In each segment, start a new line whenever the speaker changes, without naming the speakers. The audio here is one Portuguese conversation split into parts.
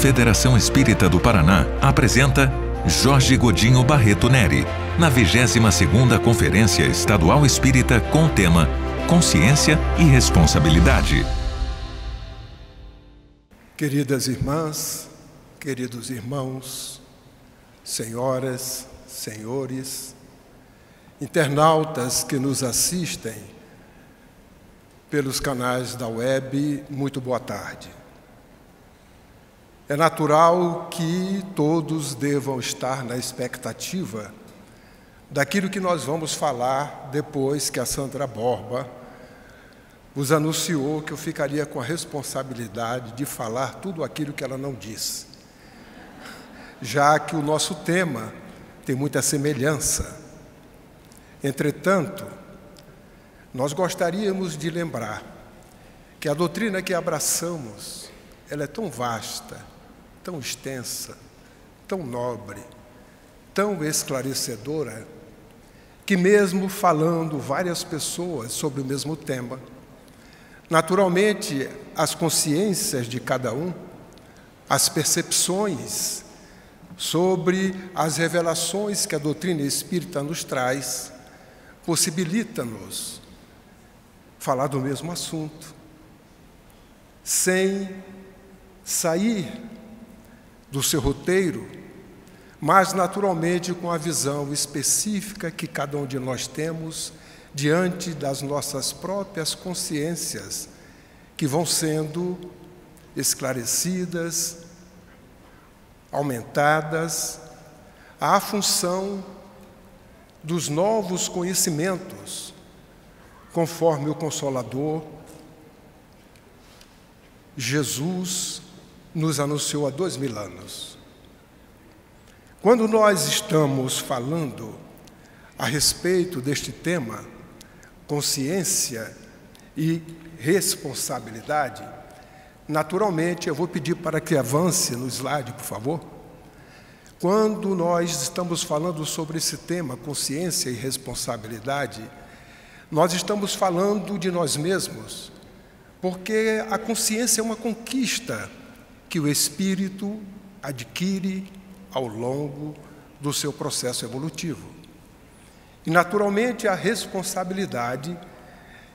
Federação Espírita do Paraná apresenta Jorge Godinho Barreto Neri, na 22ª Conferência Estadual Espírita com o tema Consciência e Responsabilidade.
Queridas irmãs, queridos irmãos, senhoras, senhores, internautas que nos assistem pelos canais da web, muito boa tarde. É natural que todos devam estar na expectativa daquilo que nós vamos falar depois que a Sandra Borba vos anunciou que eu ficaria com a responsabilidade de falar tudo aquilo que ela não disse, já que o nosso tema tem muita semelhança. Entretanto, nós gostaríamos de lembrar que a doutrina que abraçamos, ela é tão vasta, tão extensa, tão nobre, tão esclarecedora, que mesmo falando várias pessoas sobre o mesmo tema, naturalmente as consciências de cada um, as percepções sobre as revelações que a doutrina espírita nos traz, possibilita-nos falar do mesmo assunto, sem sair do seu roteiro, mas naturalmente com a visão específica que cada um de nós temos diante das nossas próprias consciências, que vão sendo esclarecidas, aumentadas, à função dos novos conhecimentos, conforme o Consolador Jesus nos anunciou há 2000 anos. Quando nós estamos falando a respeito deste tema, consciência e responsabilidade, naturalmente eu vou pedir para que avance no slide, por favor. Quando nós estamos falando sobre esse tema, consciência e responsabilidade, nós estamos falando de nós mesmos, porque a consciência é uma conquista que o espírito adquire ao longo do seu processo evolutivo. E, naturalmente, a responsabilidade,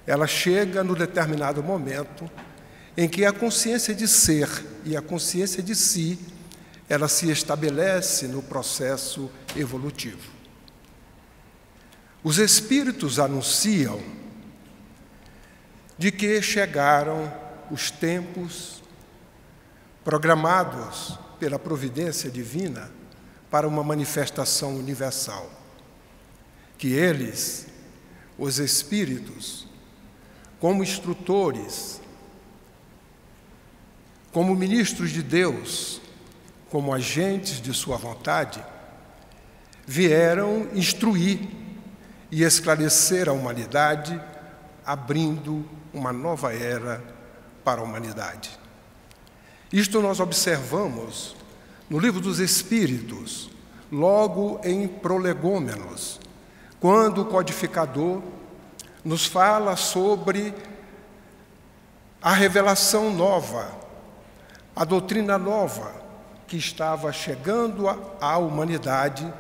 ela chega no determinado momento em que a consciência de ser e a consciência de si, ela se estabelece no processo evolutivo. Os espíritos anunciam de que chegaram os tempos programados pela providência divina para uma manifestação universal, que eles, os espíritos, como instrutores, como ministros de Deus, como agentes de sua vontade, vieram instruir e esclarecer a humanidade, abrindo uma nova era para a humanidade. Isto nós observamos no Livro dos Espíritos, logo em Prolegômenos, quando o codificador nos fala sobre a revelação nova, a doutrina nova que estava chegando à humanidade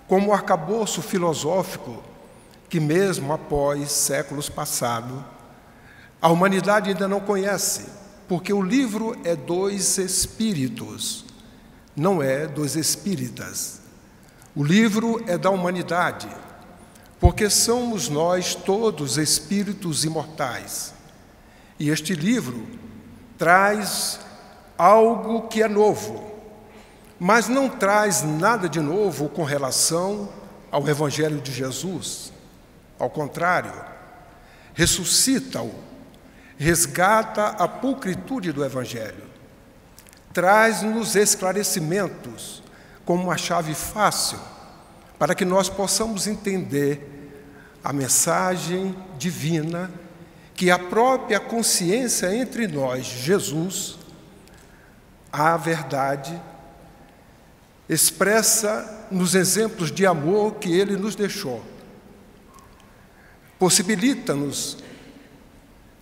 como um arcabouço filosófico que mesmo após séculos passados, a humanidade ainda não conhece, porque o livro é dos espíritos, não é dos espíritas. O livro é da humanidade, porque somos nós todos espíritos imortais. E este livro traz algo que é novo, mas não traz nada de novo com relação ao Evangelho de Jesus. Ao contrário, ressuscita-o, resgata a pulcritude do Evangelho, traz-nos esclarecimentos como uma chave fácil para que nós possamos entender a mensagem divina que a própria consciência entre nós, Jesus, a verdade, expressa nos exemplos de amor que Ele nos deixou. Possibilita-nos,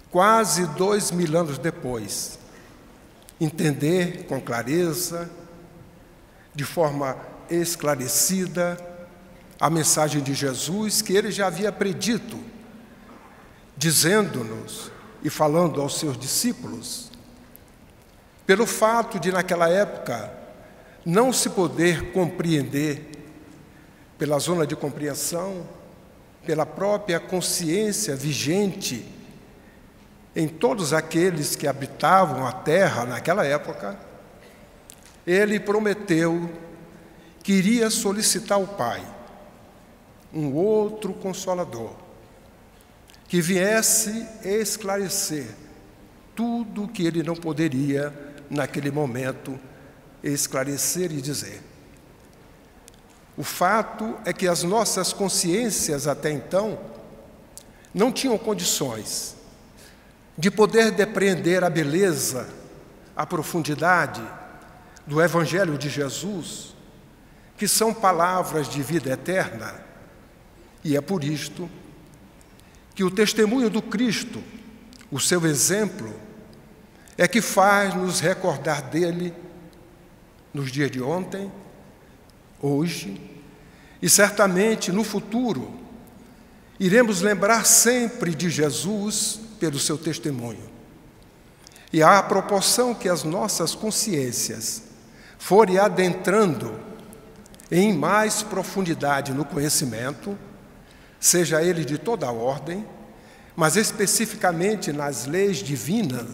quase 2000 anos depois, entender com clareza, de forma esclarecida, a mensagem de Jesus que ele já havia predito, dizendo-nos e falando aos seus discípulos, pelo fato de, naquela época, não se poder compreender pela zona de compreensão, pela própria consciência vigente em todos aqueles que habitavam a terra naquela época, ele prometeu que iria solicitar ao Pai um outro Consolador, que viesse esclarecer tudo o que ele não poderia, naquele momento, esclarecer e dizer. O fato é que as nossas consciências, até então, não tinham condições de poder depreender a beleza, a profundidade do Evangelho de Jesus, que são palavras de vida eterna, e é por isto que o testemunho do Cristo, o seu exemplo, é que faz nos recordar dele nos dias de ontem, hoje e certamente no futuro. Iremos lembrar sempre de Jesus pelo seu testemunho. E à proporção que as nossas consciências forem adentrando em mais profundidade no conhecimento, seja ele de toda a ordem, mas especificamente nas leis divinas,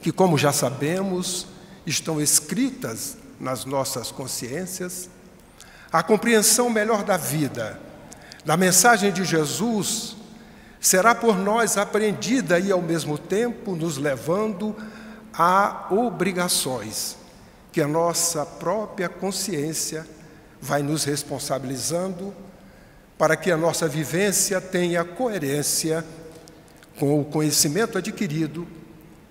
que, como já sabemos, estão escritas nas nossas consciências, a compreensão melhor da vida, da mensagem de Jesus, será por nós aprendida e, ao mesmo tempo, nos levando a obrigações que a nossa própria consciência vai nos responsabilizando para que a nossa vivência tenha coerência com o conhecimento adquirido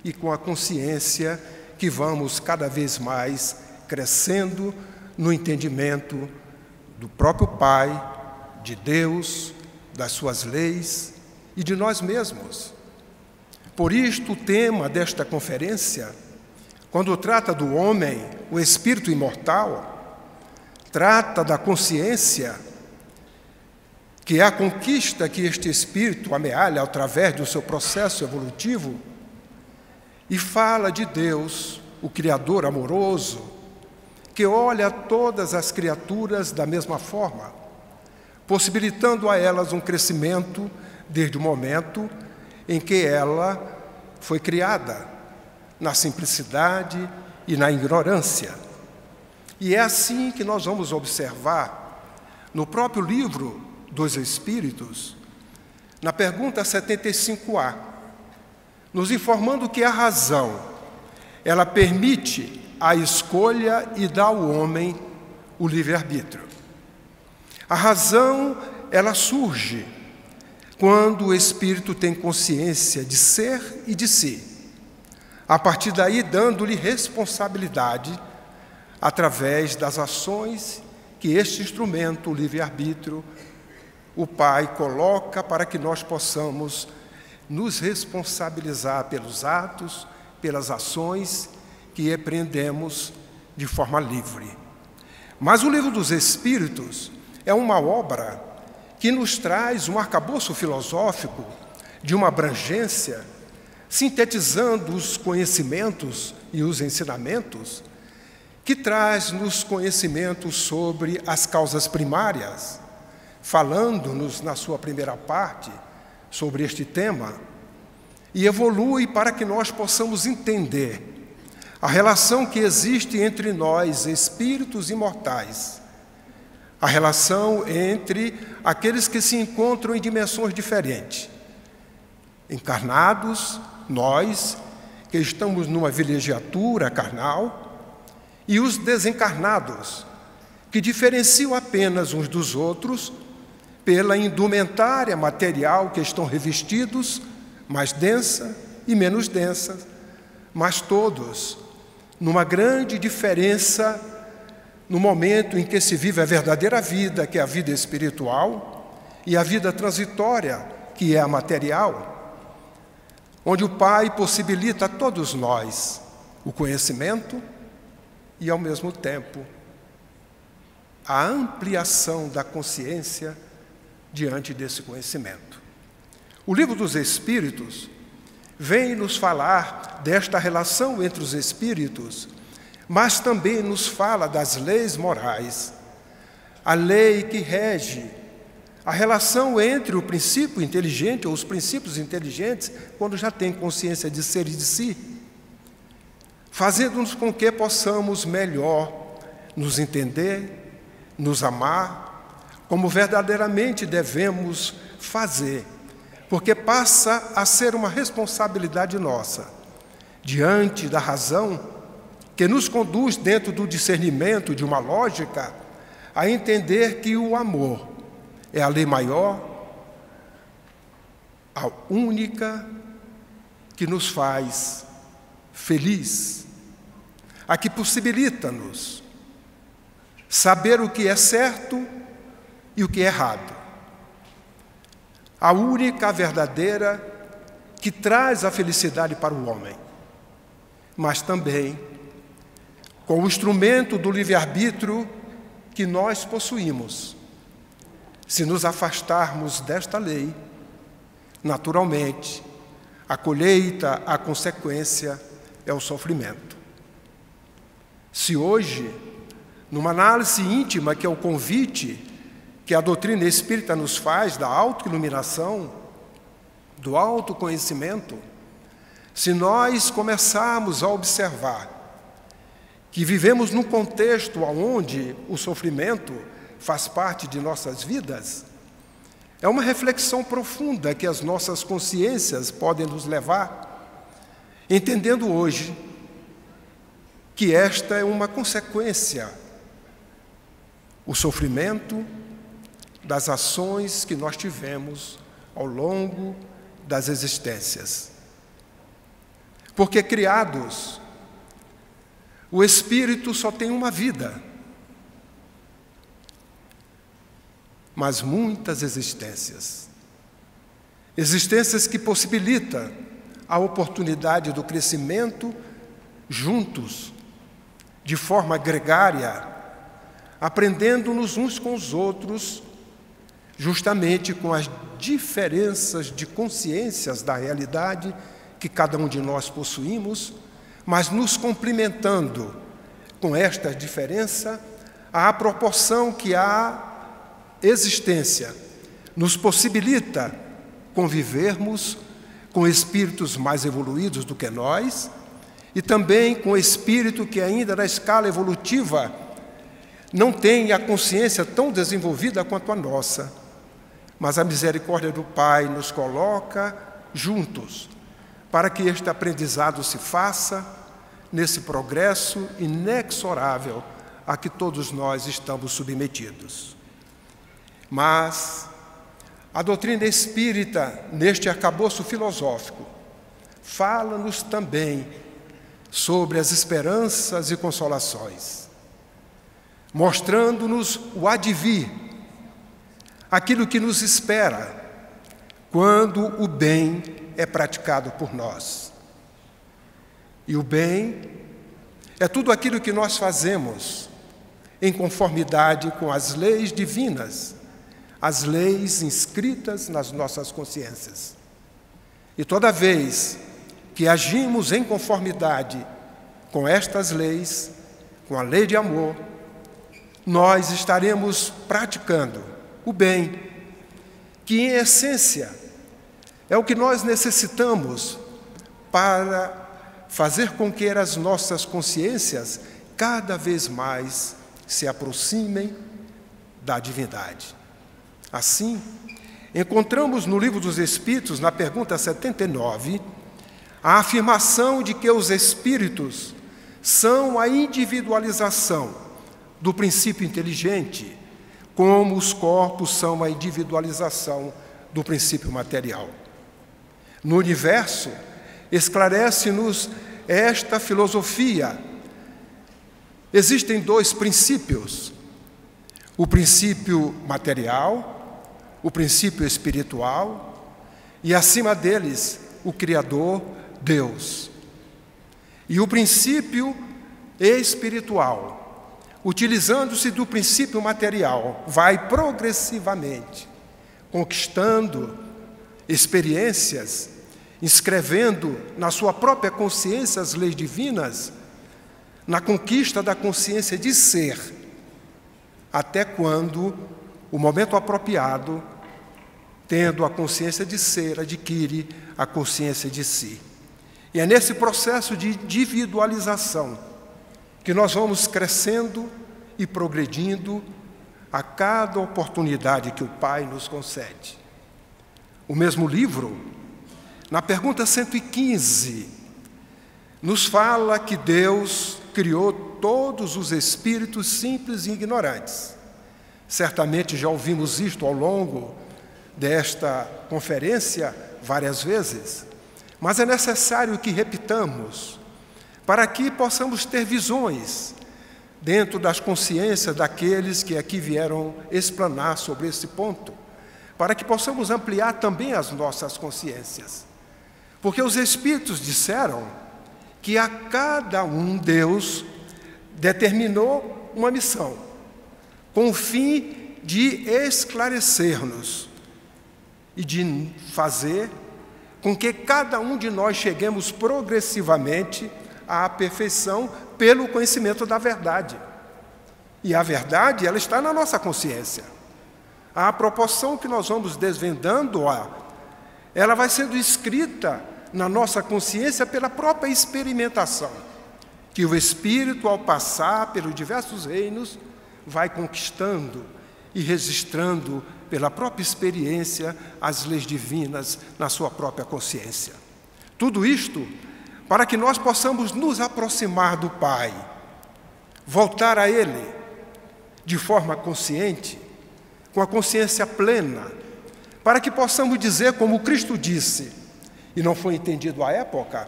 e com a consciência que vamos cada vez mais crescendo no entendimento do próprio Pai, de Deus, das suas leis e de nós mesmos. Por isto, o tema desta conferência, quando trata do homem, o espírito imortal, trata da consciência, que é a conquista que este espírito amealha através do seu processo evolutivo, e fala de Deus, o Criador amoroso, que olha todas as criaturas da mesma forma, possibilitando a elas um crescimento desde o momento em que ela foi criada, na simplicidade e na ignorância. E é assim que nós vamos observar no próprio livro dos Espíritos, na pergunta 75A, nos informando que a razão, ela permite a escolha e dá ao homem o livre-arbítrio. A razão, ela surge quando o espírito tem consciência de ser e de si, a partir daí dando-lhe responsabilidade através das ações que este instrumento, o livre-arbítrio, o Pai coloca para que nós possamos nos responsabilizar pelos atos, pelas ações que empreendemos de forma livre. Mas o Livro dos Espíritos é uma obra que nos traz um arcabouço filosófico de uma abrangência, sintetizando os conhecimentos e os ensinamentos, que traz-nos conhecimentos sobre as causas primárias, falando-nos na sua primeira parte sobre este tema, e evolui para que nós possamos entender a relação que existe entre nós, espíritos imortais, a relação entre aqueles que se encontram em dimensões diferentes, encarnados, nós, que estamos numa vilegiatura carnal, e os desencarnados, que diferenciam apenas uns dos outros pela indumentária material que estão revestidos, mais densa e menos densa, mas todos numa grande diferença no momento em que se vive a verdadeira vida, que é a vida espiritual, e a vida transitória, que é a material, onde o Pai possibilita a todos nós o conhecimento e, ao mesmo tempo, a ampliação da consciência diante desse conhecimento. O Livro dos Espíritos vem nos falar desta relação entre os espíritos, mas também nos fala das leis morais, a lei que rege a relação entre o princípio inteligente ou os princípios inteligentes, quando já tem consciência de ser e de si, fazendo-nos com que possamos melhor nos entender, nos amar, como verdadeiramente devemos fazer, porque passa a ser uma responsabilidade nossa, diante da razão que nos conduz dentro do discernimento de uma lógica, a entender que o amor é a lei maior, a única que nos faz feliz, a que possibilita-nos saber o que é certo e o que é errado. A única, a verdadeira, que traz a felicidade para o homem, mas também com o instrumento do livre-arbítrio que nós possuímos. Se nos afastarmos desta lei, naturalmente, a colheita, a consequência é o sofrimento. Se hoje, numa análise íntima, que é o convite que a doutrina espírita nos faz da autoiluminação, do autoconhecimento, se nós começarmos a observar que vivemos num contexto onde o sofrimento faz parte de nossas vidas, é uma reflexão profunda que as nossas consciências podem nos levar, entendendo hoje que esta é uma consequência, o sofrimento das ações que nós tivemos ao longo das existências. Porque criados, o espírito só tem uma vida, mas muitas existências. Existências que possibilitam a oportunidade do crescimento juntos, de forma gregária, aprendendo-nos uns com os outros, justamente com as diferenças de consciências da realidade que cada um de nós possuímos, mas nos complementando com esta diferença, à proporção que a existência nos possibilita convivermos com espíritos mais evoluídos do que nós e também com espírito que ainda na escala evolutiva não tem a consciência tão desenvolvida quanto a nossa, mas a misericórdia do Pai nos coloca juntos para que este aprendizado se faça nesse progresso inexorável a que todos nós estamos submetidos. Mas a doutrina espírita, neste arcabouço filosófico, fala-nos também sobre as esperanças e consolações, mostrando-nos o advir, aquilo que nos espera quando o bem é praticado por nós. E o bem é tudo aquilo que nós fazemos em conformidade com as leis divinas, as leis inscritas nas nossas consciências. E toda vez que agimos em conformidade com estas leis, com a lei de amor, nós estaremos praticando o bem, que em essência é o que nós necessitamos para fazer com que as nossas consciências cada vez mais se aproximem da divindade. Assim, encontramos no Livro dos Espíritos, na pergunta 79, a afirmação de que os espíritos são a individualização do princípio inteligente, como os corpos são a individualização do princípio material. No universo, esclarece-nos esta filosofia. Existem dois princípios: o princípio material, o princípio espiritual, e acima deles, o Criador, Deus. E o princípio espiritual, utilizando-se do princípio material, vai progressivamente conquistando experiências, inscrevendo na sua própria consciência as leis divinas, na conquista da consciência de ser, até quando o momento apropriado, tendo a consciência de ser, adquire a consciência de si. E é nesse processo de individualização que nós vamos crescendo e progredindo a cada oportunidade que o Pai nos concede. O mesmo livro, na pergunta 115, nos fala que Deus criou todos os espíritos simples e ignorantes. Certamente já ouvimos isto ao longo desta conferência várias vezes, mas é necessário que repitamos para que possamos ter visões dentro das consciências daqueles que aqui vieram explanar sobre esse ponto, para que possamos ampliar também as nossas consciências. Porque os Espíritos disseram que a cada um Deus determinou uma missão, com o fim de esclarecer-nos e de fazer com que cada um de nós cheguemos progressivamente à perfeição pelo conhecimento da verdade. E a verdade, ela está na nossa consciência. À proporção que nós vamos desvendando-a, ela vai sendo escrita na nossa consciência pela própria experimentação, que o Espírito, ao passar pelos diversos reinos, vai conquistando e registrando pela própria experiência as leis divinas na sua própria consciência. Tudo isto para que nós possamos nos aproximar do Pai, voltar a Ele de forma consciente, com a consciência plena, para que possamos dizer como Cristo disse, e não foi entendido à época,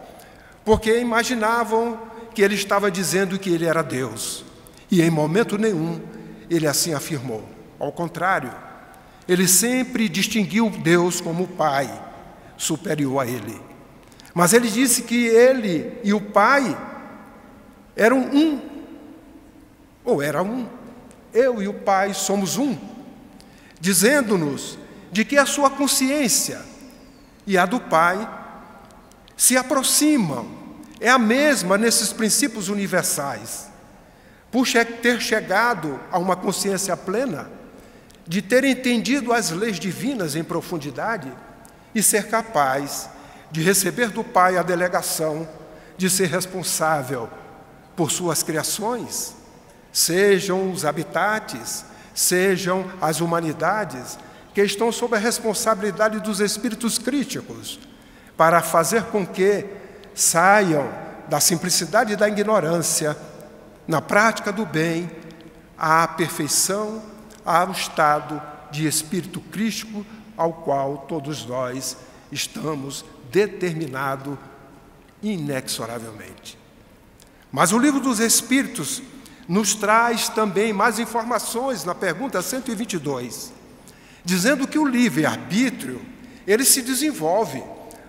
porque imaginavam que Ele estava dizendo que Ele era Deus, e em momento nenhum Ele assim afirmou. Ao contrário, Ele sempre distinguiu Deus como Pai, superior a Ele. Mas Ele disse que Ele e o Pai eram um, ou era um. Eu e o Pai somos um, dizendo-nos de que a sua consciência e a do Pai se aproximam, é a mesma nesses princípios universais. Por ter chegado a uma consciência plena, de ter entendido as leis divinas em profundidade e ser capaz de receber do Pai a delegação de ser responsável por suas criações, sejam os habitats, sejam as humanidades, que estão sob a responsabilidade dos espíritos críticos, para fazer com que saiam da simplicidade e da ignorância, na prática do bem, à perfeição, ao estado de espírito crítico ao qual todos nós estamos determinados inexoravelmente. Mas o Livro dos Espíritos nos traz também mais informações na pergunta 122, dizendo que o livre-arbítrio, ele se desenvolve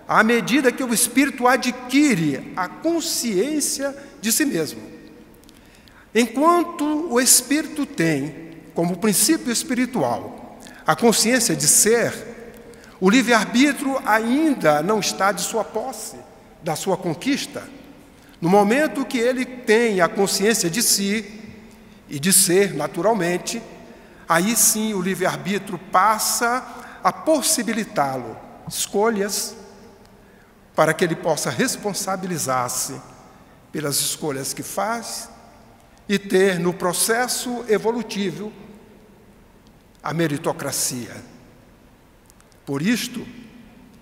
à medida que o espírito adquire a consciência de si mesmo. Enquanto o espírito tem, como princípio espiritual, a consciência de ser, o livre-arbítrio ainda não está de sua posse, da sua conquista. No momento que ele tem a consciência de si e de ser, naturalmente, aí sim o livre-arbítrio passa a possibilitá-lo escolhas para que ele possa responsabilizar-se pelas escolhas que faz e ter no processo evolutivo a meritocracia. Por isto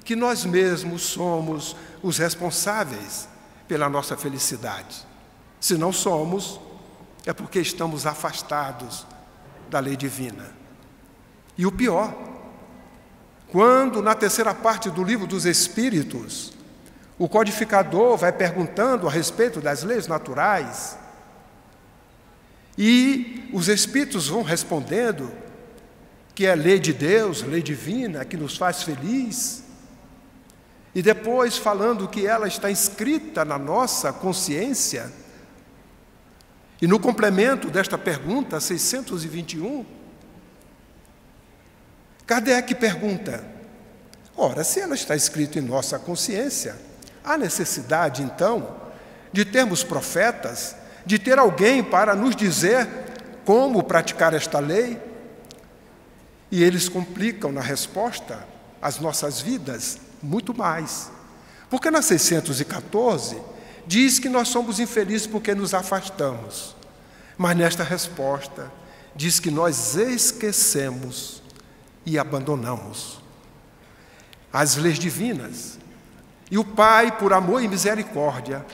que nós mesmos somos os responsáveis pela nossa felicidade. Se não somos, é porque estamos afastados da lei divina. E o pior, quando na terceira parte do Livro dos Espíritos, o codificador vai perguntando a respeito das leis naturais, e os Espíritos vão respondendo que é lei de Deus, lei divina, que nos faz feliz. e depois falando que ela está inscrita na nossa consciência. E no complemento desta pergunta, 621, Kardec pergunta: ora, se ela está escrita em nossa consciência, há necessidade, então, de termos profetas, de ter alguém para nos dizer como praticar esta lei? E eles complicam na resposta as nossas vidas muito mais. Porque na 614 diz que nós somos infelizes porque nos afastamos. Mas nesta resposta diz que nós esquecemos e abandonamos as leis divinas. E o Pai, por amor e misericórdia,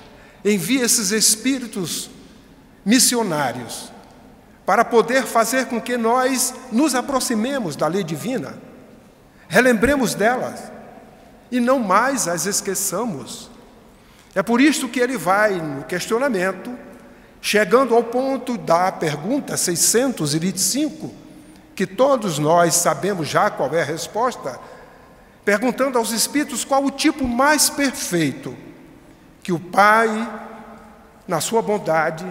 envia esses espíritos missionários para poder fazer com que nós nos aproximemos da lei divina, relembremos delas e não mais as esqueçamos. É por isso que ele vai no questionamento, chegando ao ponto da pergunta 625, que todos nós sabemos já qual é a resposta, perguntando aos espíritos qual o tipo mais perfeito que o Pai, na sua bondade,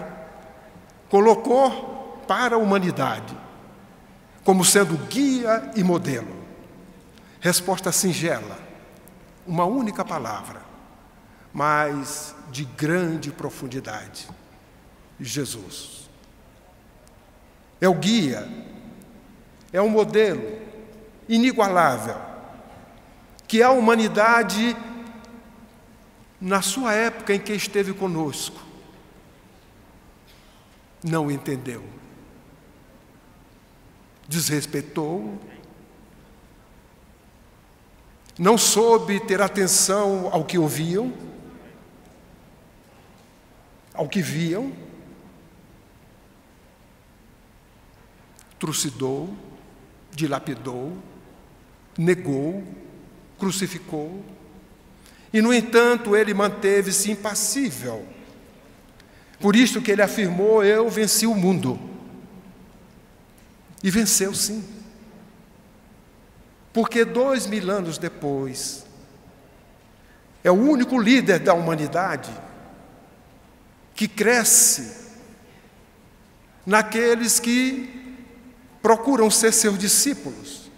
colocou para a humanidade, como sendo guia e modelo. Resposta singela, uma única palavra, mas de grande profundidade: Jesus. É o guia, é um modelo inigualável, que a humanidade, na sua época em que esteve conosco, não entendeu, desrespeitou, não soube ter atenção ao que ouviam, ao que viam, trucidou, dilapidou, negou, crucificou, e, no entanto, ele manteve-se impassível. Por isto que ele afirmou: eu venci o mundo. E venceu, sim. Porque 2000 anos depois, é o único líder da humanidade que cresce naqueles que procuram ser seus discípulos.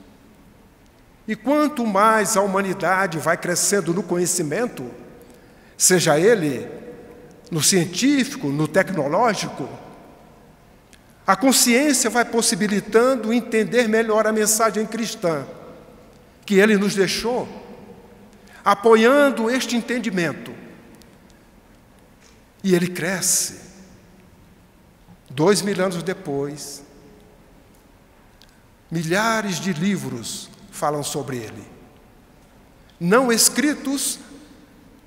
E quanto mais a humanidade vai crescendo no conhecimento, seja ele no científico, no tecnológico, a consciência vai possibilitando entender melhor a mensagem cristã que ele nos deixou, apoiando este entendimento. E ele cresce. 2000 anos depois, milhares de livros falam sobre ele, não escritos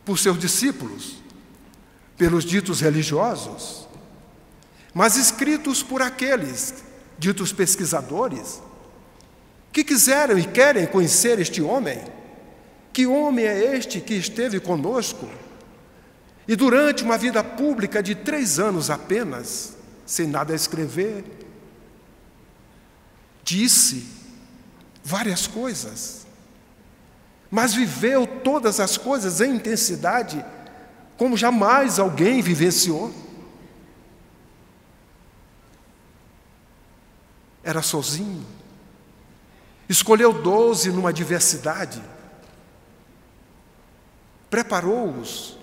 por seus discípulos, pelos ditos religiosos, mas escritos por aqueles ditos pesquisadores que quiseram e querem conhecer este homem. Que homem é este que esteve conosco e durante uma vida pública de 3 anos apenas, sem nada a escrever, disse várias coisas, mas viveu todas as coisas em intensidade como jamais alguém vivenciou. Era sozinho, escolheu 12 numa diversidade, preparou-os,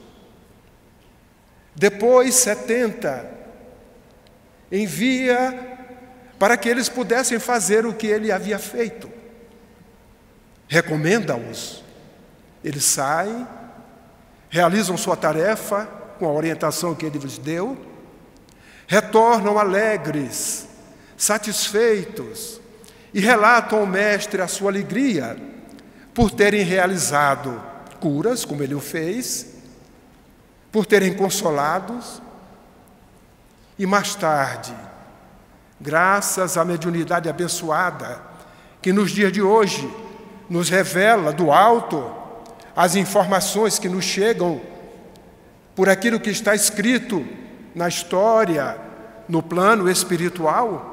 depois 70, envia para que eles pudessem fazer o que ele havia feito, recomenda-os, eles saem, realizam sua tarefa com a orientação que ele lhes deu, retornam alegres, satisfeitos, e relatam ao mestre a sua alegria por terem realizado curas, como ele o fez, por terem consolados, e mais tarde, graças à mediunidade abençoada, que nos dias de hoje nos revela do alto as informações que nos chegam por aquilo que está escrito na história, no plano espiritual,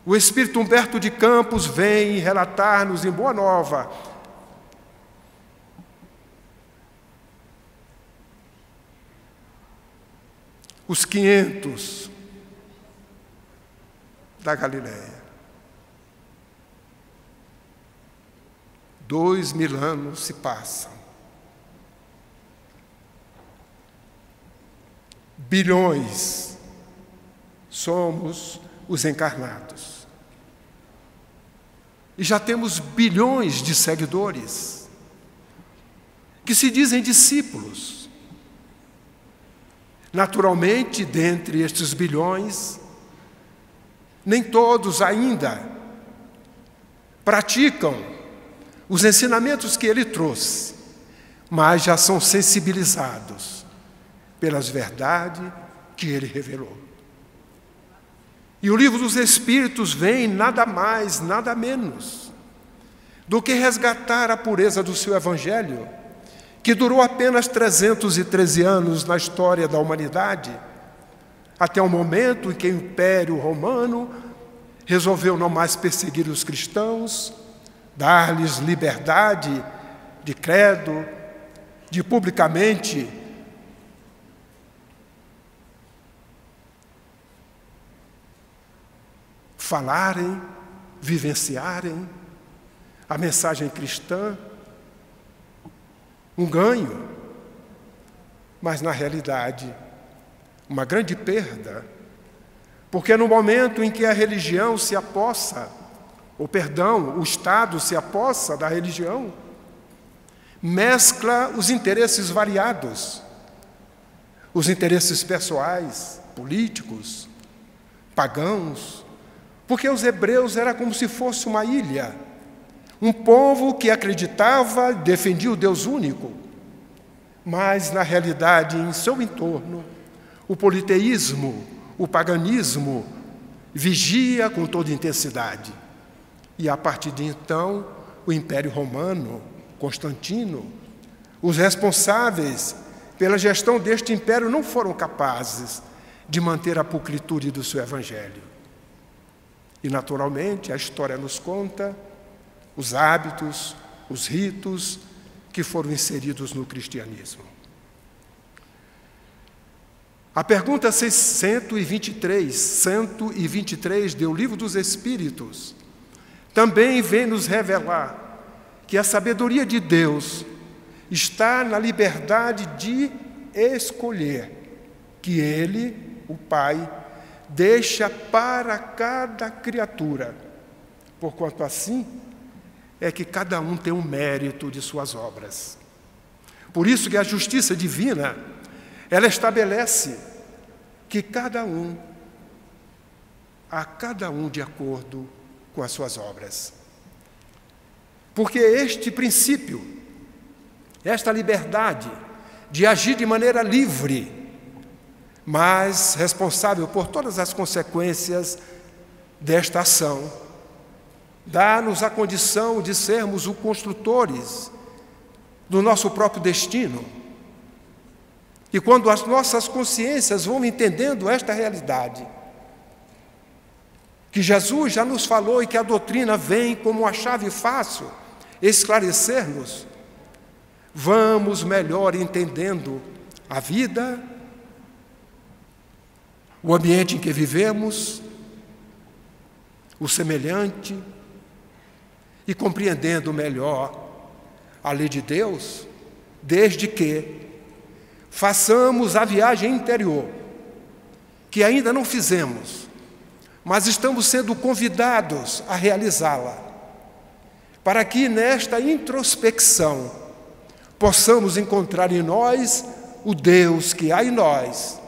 o Espírito Humberto de Campos vem relatar-nos em Boa Nova os 500 da Galileia. 2000 anos se passam. Bilhões somos os encarnados. E já temos bilhões de seguidores que se dizem discípulos. Naturalmente, dentre estes bilhões, nem todos ainda praticam os ensinamentos que ele trouxe, mas já são sensibilizados pelas verdades que ele revelou. E o livro dos Espíritos vem nada mais, nada menos do que resgatar a pureza do seu Evangelho, que durou apenas 313 anos na história da humanidade, até o momento em que o Império Romano resolveu não mais perseguir os cristãos, dar-lhes liberdade de credo, de publicamente falarem, vivenciarem a mensagem cristã, um ganho, mas na realidade uma grande perda, porque no momento em que a religião se apossa, o Estado se apossa da religião, mescla os interesses variados, os interesses pessoais, políticos, pagãos, porque os hebreus era como se fosse uma ilha, um povo que acreditava, defendia o Deus único, mas na realidade, em seu entorno, o politeísmo, o paganismo vigia com toda intensidade. E a partir de então, o Império Romano, Constantino, os responsáveis pela gestão deste império não foram capazes de manter a pulcritude do seu Evangelho. E, naturalmente, a história nos conta os hábitos, os ritos que foram inseridos no cristianismo. A pergunta 123 do Livro dos Espíritos também vem nos revelar que a sabedoria de Deus está na liberdade de escolher, que Ele, o Pai, deixa para cada criatura, porquanto assim é que cada um tem um mérito de suas obras. Por isso que a justiça divina, ela estabelece que a cada um de acordo com as suas obras. Porque este princípio, esta liberdade de agir de maneira livre, mas responsável por todas as consequências desta ação, dá-nos a condição de sermos os construtores do nosso próprio destino. E quando as nossas consciências vão entendendo esta realidade, que Jesus já nos falou e que a doutrina vem como uma chave fácil esclarecer-nos, vamos melhor entendendo a vida, o ambiente em que vivemos, o semelhante, e compreendendo melhor a lei de Deus, desde que façamos a viagem interior, que ainda não fizemos, mas estamos sendo convidados a realizá-la, para que nesta introspecção possamos encontrar em nós o Deus que há em nós,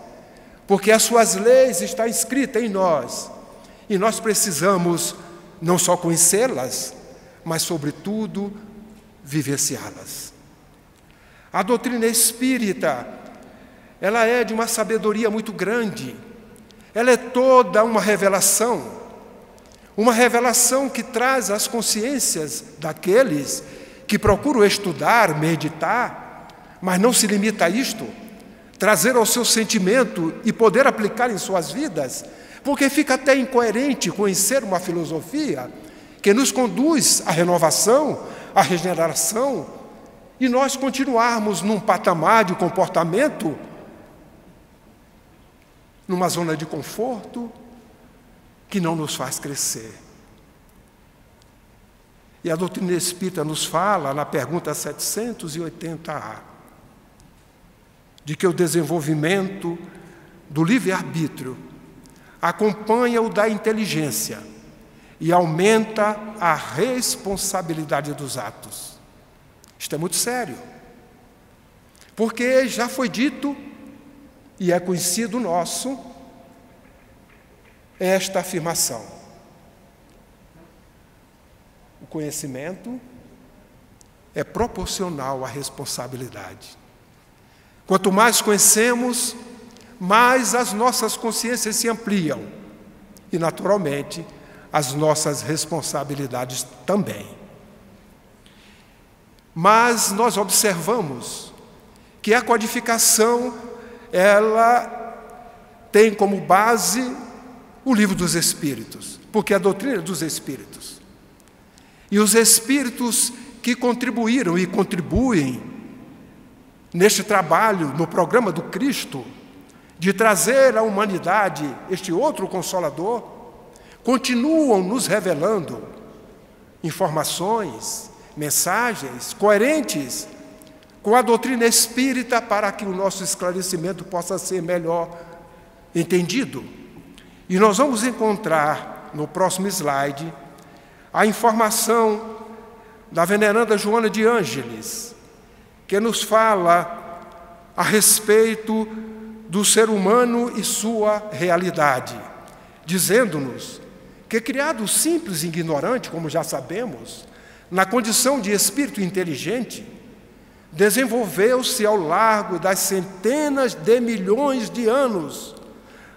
porque as suas leis estão escritas em nós, e nós precisamos não só conhecê-las, mas, sobretudo, vivenciá-las. A doutrina espírita, ela é de uma sabedoria muito grande, ela é toda uma revelação que traz às consciências daqueles que procuram estudar, meditar, mas não se limita a isto, trazer ao seu sentimento e poder aplicar em suas vidas, porque fica até incoerente conhecer uma filosofia que nos conduz à renovação, à regeneração, e nós continuarmos num patamar de comportamento numa zona de conforto que não nos faz crescer. E a doutrina espírita nos fala, na pergunta 780A, de que o desenvolvimento do livre-arbítrio acompanha o da inteligência e aumenta a responsabilidade dos atos. Isto é muito sério, porque já foi dito, e é conhecido nosso, esta afirmação: o conhecimento é proporcional à responsabilidade. Quanto mais conhecemos, mais as nossas consciências se ampliam e, naturalmente, as nossas responsabilidades também. Mas nós observamos que a codificação, ela tem como base o Livro dos Espíritos, porque é a doutrina dos Espíritos. E os Espíritos que contribuíram e contribuem neste trabalho, no programa do Cristo, de trazer à humanidade este outro Consolador, continuam nos revelando informações, mensagens coerentes com a doutrina espírita para que o nosso esclarecimento possa ser melhor entendido. E nós vamos encontrar no próximo slide a informação da veneranda Joana de Ângeles, que nos fala a respeito do ser humano e sua realidade, dizendo-nos que, criado simples e ignorante, como já sabemos, na condição de espírito inteligente, desenvolveu-se ao largo das centenas de milhões de anos,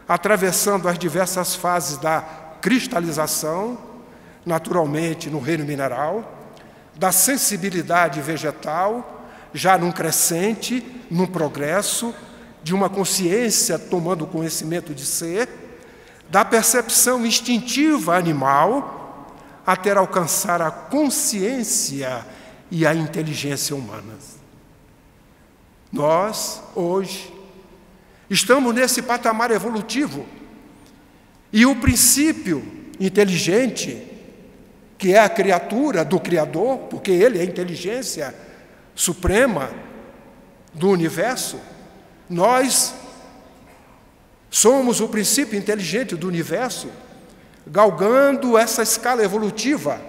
atravessando as diversas fases da cristalização, naturalmente no reino mineral, da sensibilidade vegetal, já num crescente, num progresso, de uma consciência tomando conhecimento de ser, da percepção instintiva animal, até alcançar a consciência e a inteligência humanas. Nós, hoje, estamos nesse patamar evolutivo, e o princípio inteligente, que é a criatura do Criador, porque Ele é a inteligência suprema do universo, nós somos o princípio inteligente do universo, galgando essa escala evolutiva,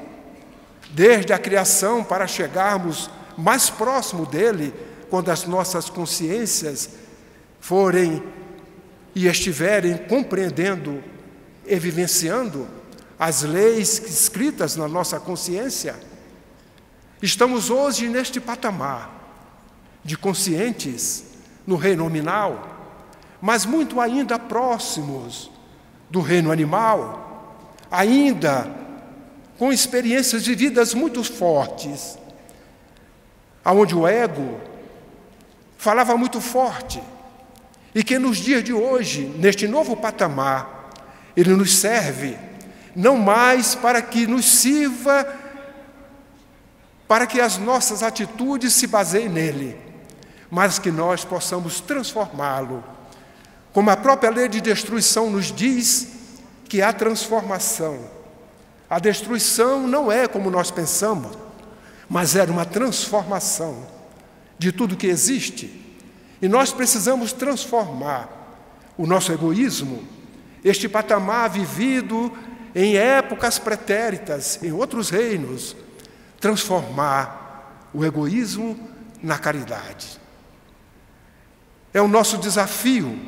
desde a criação para chegarmos mais próximo dele, quando as nossas consciências forem e estiverem compreendendo e vivenciando as leis escritas na nossa consciência. Estamos hoje neste patamar de conscientes no reino nominal, mas muito ainda próximos do reino animal, ainda com experiências vividas muito fortes, onde o ego falava muito forte, e que nos dias de hoje, neste novo patamar, ele nos serve não mais para que nos sirva, para que as nossas atitudes se baseiem nele, mas que nós possamos transformá-lo. Como a própria lei de destruição nos diz que há transformação. A destruição não é como nós pensamos, mas é uma transformação de tudo que existe. E nós precisamos transformar o nosso egoísmo, este patamar vivido em épocas pretéritas, em outros reinos, transformar o egoísmo na caridade. É o nosso desafio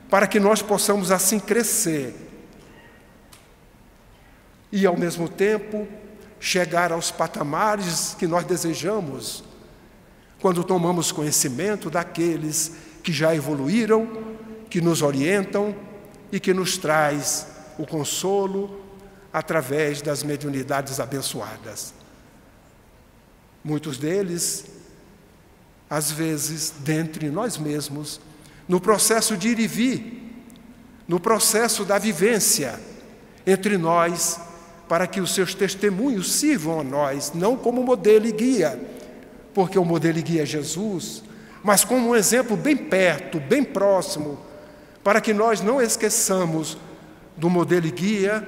para que nós possamos assim crescer e, ao mesmo tempo, chegar aos patamares que nós desejamos quando tomamos conhecimento daqueles que já evoluíram, que nos orientam e que nos traz o consolo através das mediunidades abençoadas. Muitos deles, às vezes, dentre nós mesmos, no processo de ir e vir, no processo da vivência entre nós, para que os seus testemunhos sirvam a nós, não como modelo e guia, porque o modelo e guia é Jesus, mas como um exemplo bem perto, bem próximo, para que nós não esqueçamos do modelo e guia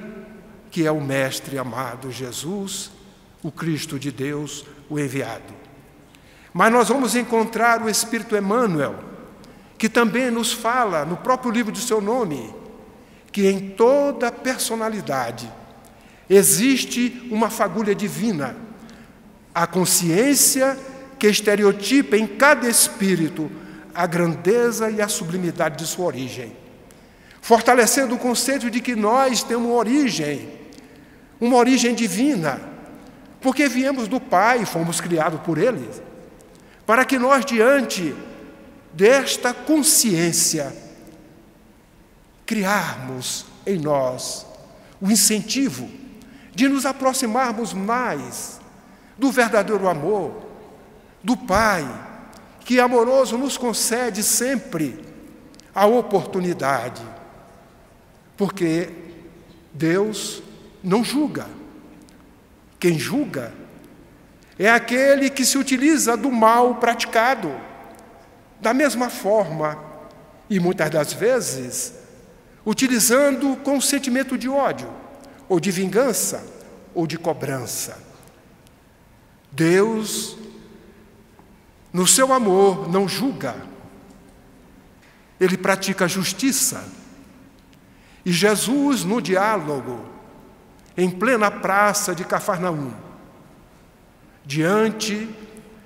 que é o Mestre amado Jesus, o Cristo de Deus, o enviado. Mas nós vamos encontrar o Espírito Emmanuel, que também nos fala, no próprio livro do seu nome, que em toda personalidade existe uma fagulha divina, a consciência que estereotipa em cada espírito a grandeza e a sublimidade de sua origem, fortalecendo o conceito de que nós temos uma origem divina, porque viemos do Pai, fomos criados por Ele, para que nós, diante desta consciência, criarmos em nós o incentivo de nos aproximarmos mais do verdadeiro amor, do Pai, que amoroso nos concede sempre a oportunidade, porque Deus não julga. Quem julga é aquele que se utiliza do mal praticado, da mesma forma, e muitas das vezes, utilizando com sentimento de ódio, ou de vingança, ou de cobrança. Deus, no seu amor, não julga. Ele pratica justiça. E Jesus, no diálogo, em plena praça de Cafarnaum, diante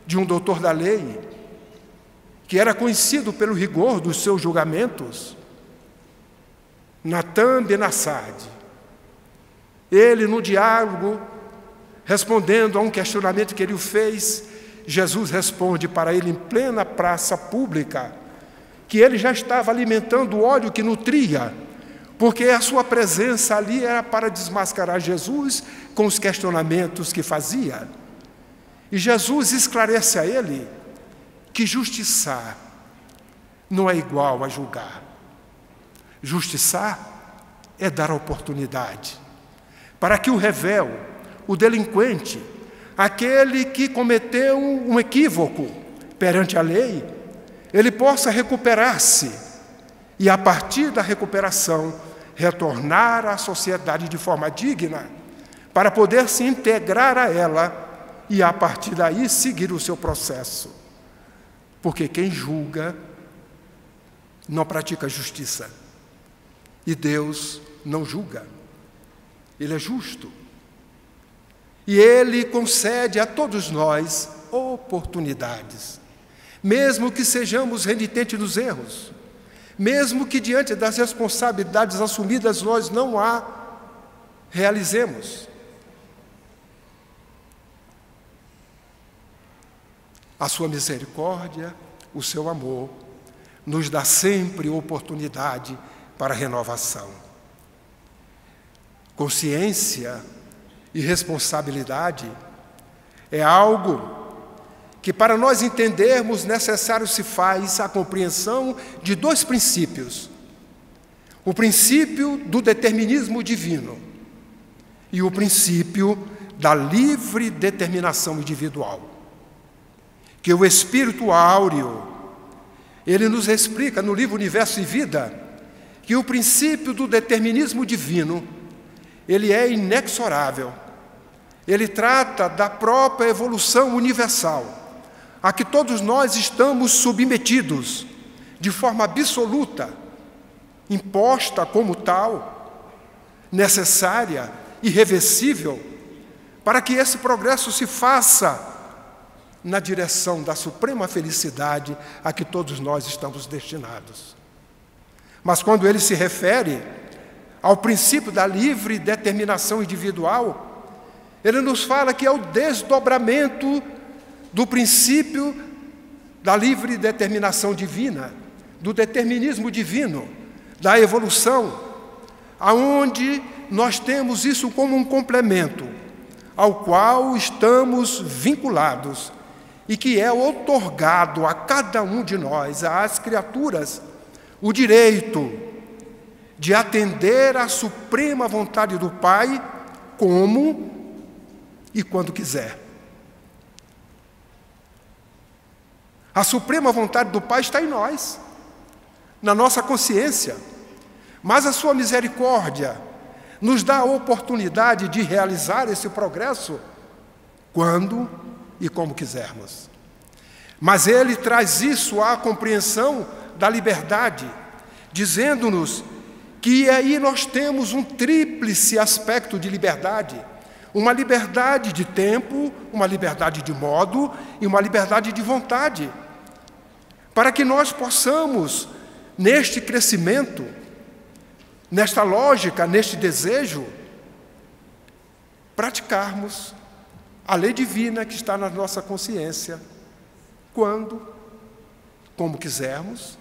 de um doutor da lei, que era conhecido pelo rigor dos seus julgamentos, Natan ben Assad, ele, no diálogo, respondendo a um questionamento que ele fez, Jesus responde para ele em plena praça pública que ele já estava alimentando o ódio que nutria, porque a sua presença ali era para desmascarar Jesus com os questionamentos que fazia. E Jesus esclarece a ele que justiçar não é igual a julgar. Justiçar é dar a oportunidade para que o réu, o delinquente, aquele que cometeu um equívoco perante a lei, ele possa recuperar-se e, a partir da recuperação, retornar à sociedade de forma digna, para poder se integrar a ela e, a partir daí, seguir o seu processo. Porque quem julga não pratica justiça. E Deus não julga. Ele é justo. E Ele concede a todos nós oportunidades, mesmo que sejamos renitentes nos erros, mesmo que diante das responsabilidades assumidas nós não a realizemos. A sua misericórdia, o seu amor, nos dá sempre oportunidade para renovação. Consciência e responsabilidade é algo que, para nós entendermos, necessário se faz a compreensão de dois princípios. O princípio do determinismo divino e o princípio da livre determinação individual. Que o Espírito Áureo, ele nos explica no livro Universo e Vida, que o princípio do determinismo divino, ele é inexorável. Ele trata da própria evolução universal, a que todos nós estamos submetidos, de forma absoluta, imposta como tal, necessária, irreversível, para que esse progresso se faça na direção da suprema felicidade a que todos nós estamos destinados. Mas quando ele se refere ao princípio da livre determinação individual, ele nos fala que é o desdobramento do princípio da livre determinação divina, do determinismo divino, da evolução, aonde nós temos isso como um complemento, ao qual estamos vinculados e que é outorgado a cada um de nós, às criaturas, o direito de atender à suprema vontade do Pai como e quando quiser. A suprema vontade do Pai está em nós. na nossa consciência, mas a sua misericórdia nos dá a oportunidade de realizar esse progresso quando e como quisermos. Mas Ele traz isso à compreensão da liberdade, dizendo-nos que aí nós temos um tríplice aspecto de liberdade: uma liberdade de tempo, uma liberdade de modo e uma liberdade de vontade, para que nós possamos, neste crescimento, nesta lógica, neste desejo, praticarmos a lei divina que está na nossa consciência, quando, como quisermos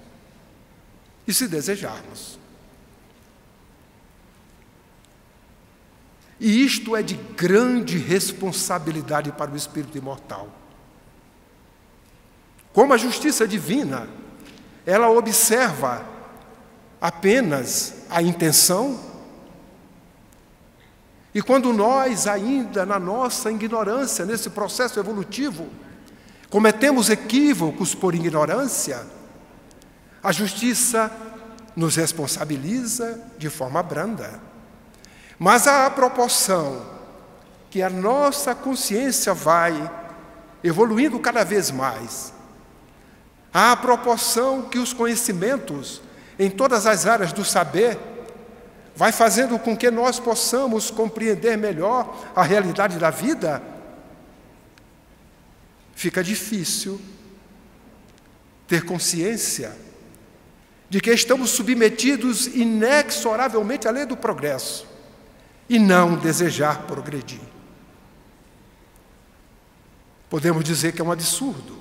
e se desejarmos. E isto é de grande responsabilidade para o espírito imortal. Como a justiça divina, ela observa apenas a intenção, e quando nós, ainda na nossa ignorância, nesse processo evolutivo, cometemos equívocos por ignorância, a justiça nos responsabiliza de forma branda. Mas à proporção que a nossa consciência vai evoluindo cada vez mais, à proporção que os conhecimentos em todas as áreas do saber vai fazendo com que nós possamos compreender melhor a realidade da vida, fica difícil ter consciência de que estamos submetidos inexoravelmente à lei do progresso e não desejar progredir. Podemos dizer que é um absurdo,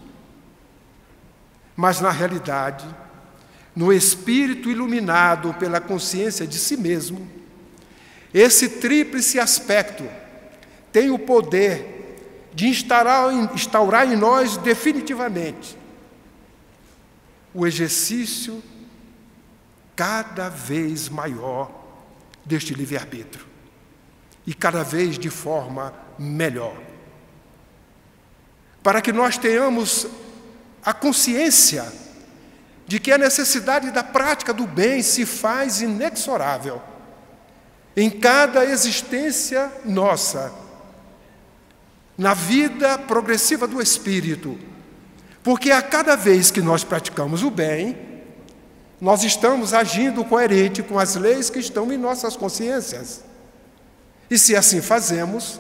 mas na realidade, no espírito iluminado pela consciência de si mesmo, esse tríplice aspecto tem o poder de instaurar em nós definitivamente o exercício cada vez maior deste livre-arbítrio e cada vez de forma melhor, para que nós tenhamos a consciência de que a necessidade da prática do bem se faz inexorável em cada existência nossa, na vida progressiva do Espírito, porque a cada vez que nós praticamos o bem, nós estamos agindo coerente com as leis que estão em nossas consciências. E se assim fazemos,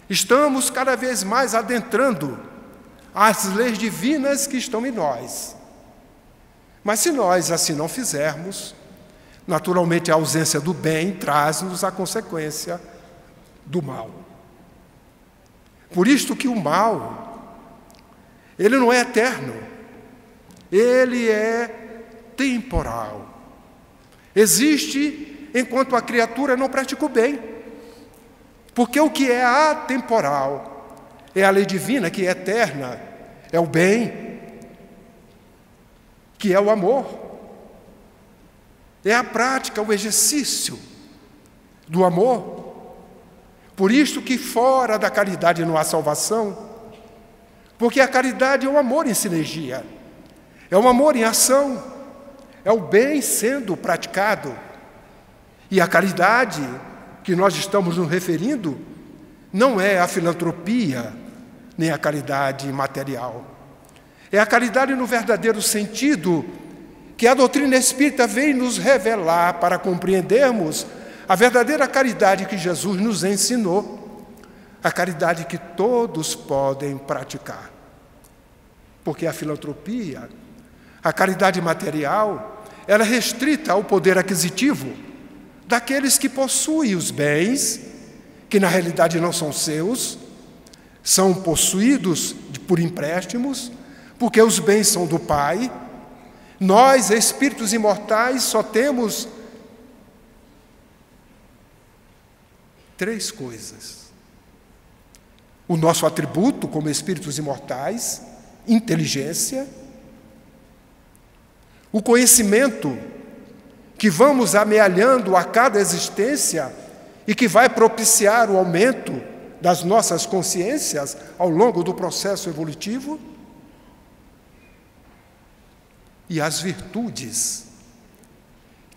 estamos cada vez mais adentrando as leis divinas que estão em nós. Mas se nós assim não fizermos, naturalmente a ausência do bem traz-nos a consequência do mal. Por isto que o mal, ele não é eterno, ele é temporal. Existe enquanto a criatura não pratica o bem, porque o que é atemporal é a lei divina, que é eterna, é o bem, que é o amor. É a prática, o exercício do amor. Por isso que fora da caridade não há salvação, porque a caridade é o amor em sinergia, é o amor em ação, é o bem sendo praticado. E a caridade que nós estamos nos referindo não é a filantropia, nem a caridade material. É a caridade no verdadeiro sentido que a doutrina espírita vem nos revelar para compreendermos a verdadeira caridade que Jesus nos ensinou, a caridade que todos podem praticar. Porque a filantropia, a caridade material, ela é restrita ao poder aquisitivo daqueles que possuem os bens, que na realidade não são seus, são possuídos por empréstimos, porque os bens são do Pai. Nós, espíritos imortais, só temos 3 coisas: o nosso atributo como espíritos imortais, inteligência, o conhecimento que vamos amealhando a cada existência e que vai propiciar o aumento das nossas consciências ao longo do processo evolutivo, e as virtudes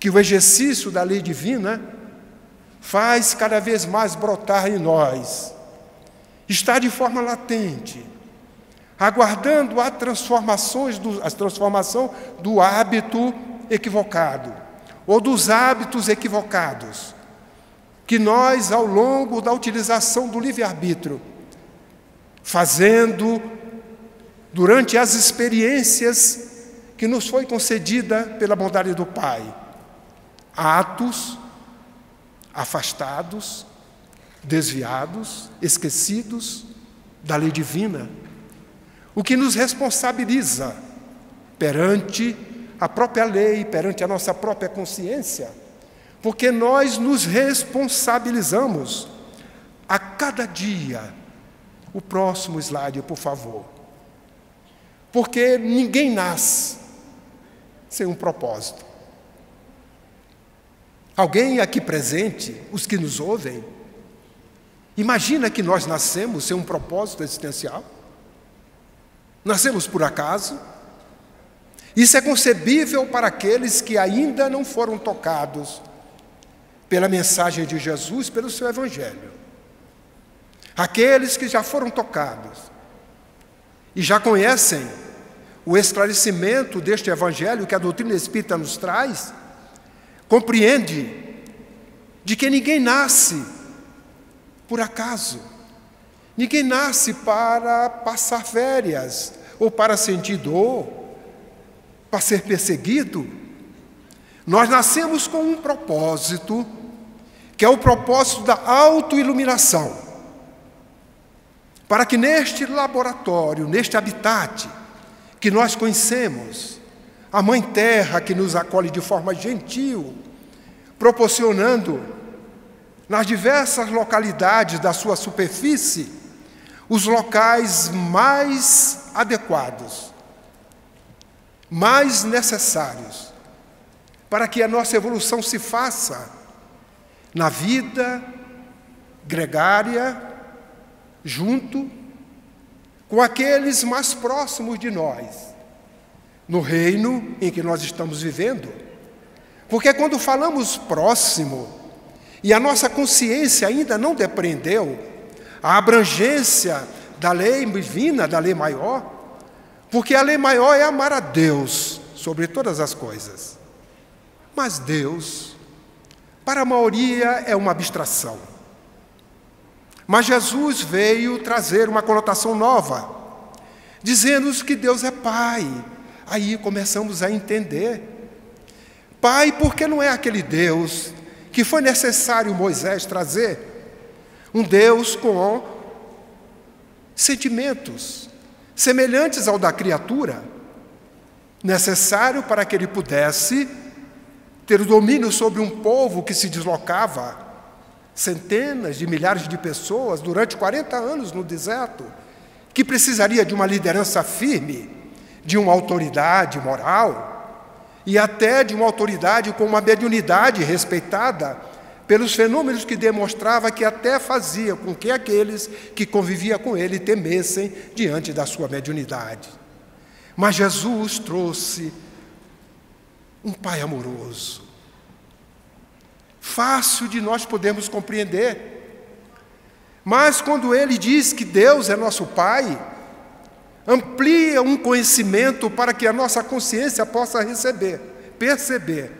que o exercício da lei divina faz cada vez mais brotar em nós, está de forma latente, aguardando a transformação do hábito equivocado, ou dos hábitos equivocados, que nós, ao longo da utilização do livre-arbítrio, fazendo durante as experiências que nos foi concedida pela bondade do Pai, atos afastados, desviados, esquecidos da lei divina, o que nos responsabiliza perante a própria lei, perante a nossa própria consciência, porque nós nos responsabilizamos a cada dia. O próximo slide, por favor. Porque ninguém nasce sem um propósito. Alguém aqui presente, os que nos ouvem, imagina que nós nascemos sem um propósito existencial? Nascemos por acaso? Isso é concebível para aqueles que ainda não foram tocados pela mensagem de Jesus, pelo seu Evangelho. Aqueles que já foram tocados e já conhecem o esclarecimento deste Evangelho que a doutrina espírita nos traz, compreende de que ninguém nasce por acaso, ninguém nasce para passar férias, ou para sentir dor, para ser perseguido. Nós nascemos com um propósito, que é o propósito da autoiluminação, para que neste laboratório, neste habitat que nós conhecemos, a Mãe Terra que nos acolhe de forma gentil, proporcionando nas diversas localidades da sua superfície os locais mais adequados, mais necessários, para que a nossa evolução se faça na vida gregária, junto com aqueles mais próximos de nós, no reino em que nós estamos vivendo. Porque quando falamos próximo, e a nossa consciência ainda não depreendeu a abrangência da lei divina, da lei maior, porque a lei maior é amar a Deus sobre todas as coisas. Mas Deus, para a maioria, é uma abstração. Mas Jesus veio trazer uma conotação nova, dizendo-nos que Deus é Pai. Aí começamos a entender. Pai, porque não é aquele Deus que foi necessário Moisés trazer, um Deus com sentimentos semelhantes ao da criatura, necessário para que ele pudesse ter o domínio sobre um povo que se deslocava, centenas de milhares de pessoas, durante 40 anos no deserto, que precisaria de uma liderança firme, de uma autoridade moral, e até de uma autoridade com uma mediunidade respeitada pelos fenômenos que demonstrava que até fazia com que aqueles que conviviam com ele temessem diante da sua mediunidade. Mas Jesus trouxe um Pai amoroso, fácil de nós podermos compreender. Mas quando ele diz que Deus é nosso Pai, amplia um conhecimento para que a nossa consciência possa perceber,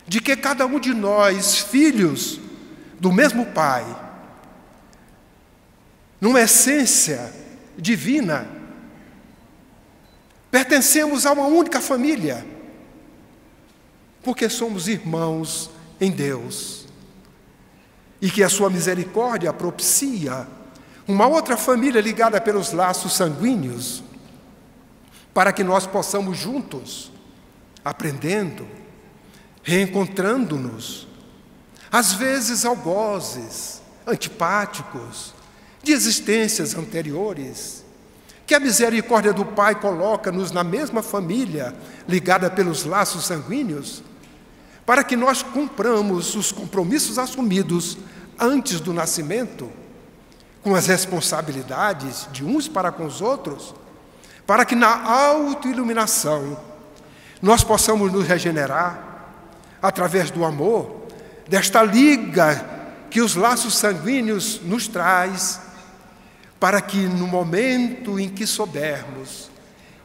de que cada um de nós, filhos do mesmo Pai, numa essência divina, pertencemos a uma única família, porque somos irmãos em Deus, e que a sua misericórdia propicia uma outra família ligada pelos laços sanguíneos, para que nós possamos juntos, aprendendo, reencontrando-nos, às vezes algozes, antipáticos, de existências anteriores, que a misericórdia do Pai coloca-nos na mesma família, ligada pelos laços sanguíneos, para que nós cumpramos os compromissos assumidos antes do nascimento, com as responsabilidades de uns para com os outros, para que na autoiluminação nós possamos nos regenerar, através do amor, desta liga que os laços sanguíneos nos traz, para que no momento em que soubermos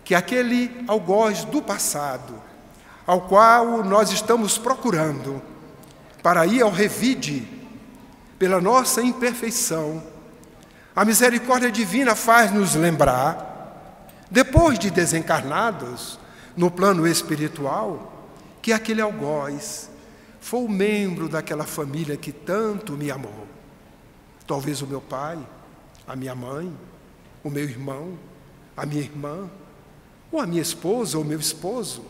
que aquele algoz do passado, ao qual nós estamos procurando, para ir ao revide, pela nossa imperfeição, a misericórdia divina faz-nos lembrar, depois de desencarnados, no plano espiritual, que aquele algoz foi o membro daquela família que tanto me amou. Talvez o meu pai, a minha mãe, o meu irmão, a minha irmã, ou a minha esposa ou o meu esposo,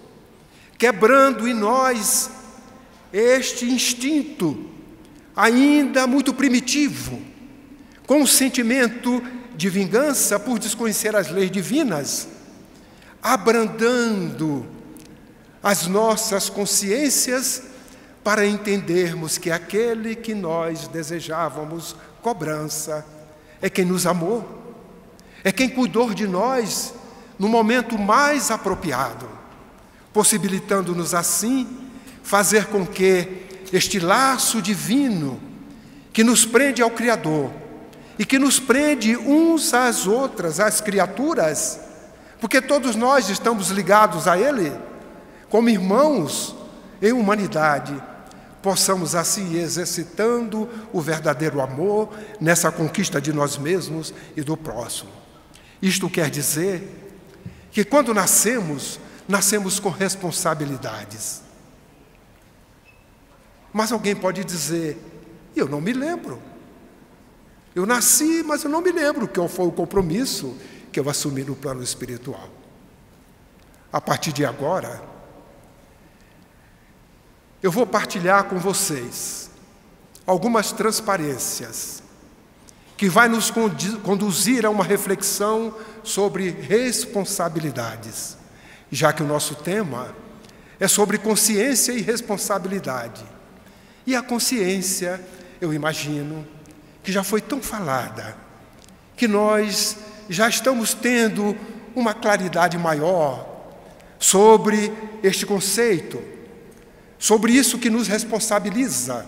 quebrando em nós este instinto ainda muito primitivo, com o sentimento de vingança por desconhecer as leis divinas, abrandando as nossas consciências para entendermos que aquele que nós desejávamos cobrança é quem nos amou, é quem cuidou de nós no momento mais apropriado, possibilitando-nos assim fazer com que este laço divino que nos prende ao Criador e que nos prende uns às outras, às criaturas, porque todos nós estamos ligados a Ele, como irmãos em humanidade, possamos assim ir exercitando o verdadeiro amor nessa conquista de nós mesmos e do próximo. Isto quer dizer que quando nascemos, nascemos com responsabilidades. Mas alguém pode dizer, eu não me lembro. Eu nasci, mas eu não me lembro qual foi o compromisso que eu assumi no plano espiritual. A partir de agora, eu vou partilhar com vocês algumas transparências que vai nos conduzir a uma reflexão sobre responsabilidades, já que o nosso tema é sobre consciência e responsabilidade. E a consciência, eu imagino, que já foi tão falada, que nós já estamos tendo uma claridade maior sobre este conceito, sobre isso que nos responsabiliza.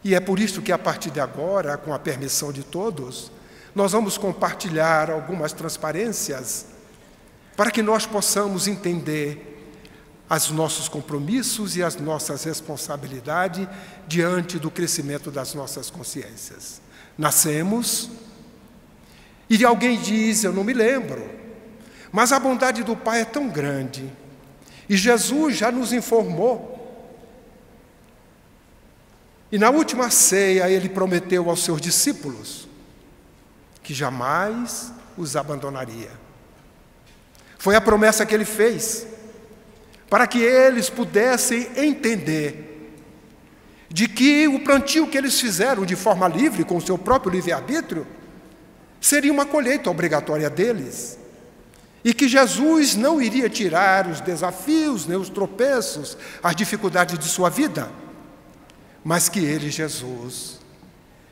E é por isso que, a partir de agora, com a permissão de todos, nós vamos compartilhar algumas transparências para que nós possamos entender os nossos compromissos e as nossas responsabilidades diante do crescimento das nossas consciências. Nascemos e alguém diz, eu não me lembro, mas a bondade do Pai é tão grande e Jesus já nos informou. E na última ceia Ele prometeu aos seus discípulos que jamais os abandonaria. Foi a promessa que Ele fez para que eles pudessem entender de que o plantio que eles fizeram de forma livre, com o seu próprio livre-arbítrio, seria uma colheita obrigatória deles. E que Jesus não iria tirar os desafios, nem os tropeços, as dificuldades de sua vida, mas que Ele, Jesus,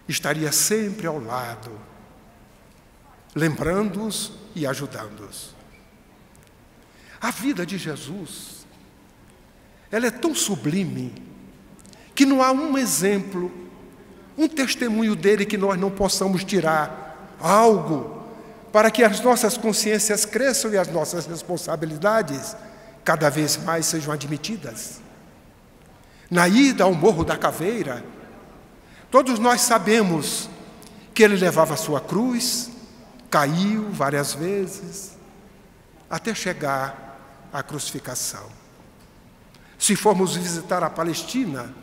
estaria sempre ao lado, lembrando-os e ajudando-os. A vida de Jesus, ela é tão sublime, que não há um exemplo, um testemunho dele que nós não possamos tirar algo para que as nossas consciências cresçam e as nossas responsabilidades cada vez mais sejam admitidas. Na ida ao Morro da Caveira, todos nós sabemos que ele levava a sua cruz, caiu várias vezes, até chegar à crucificação. Se formos visitar a Palestina,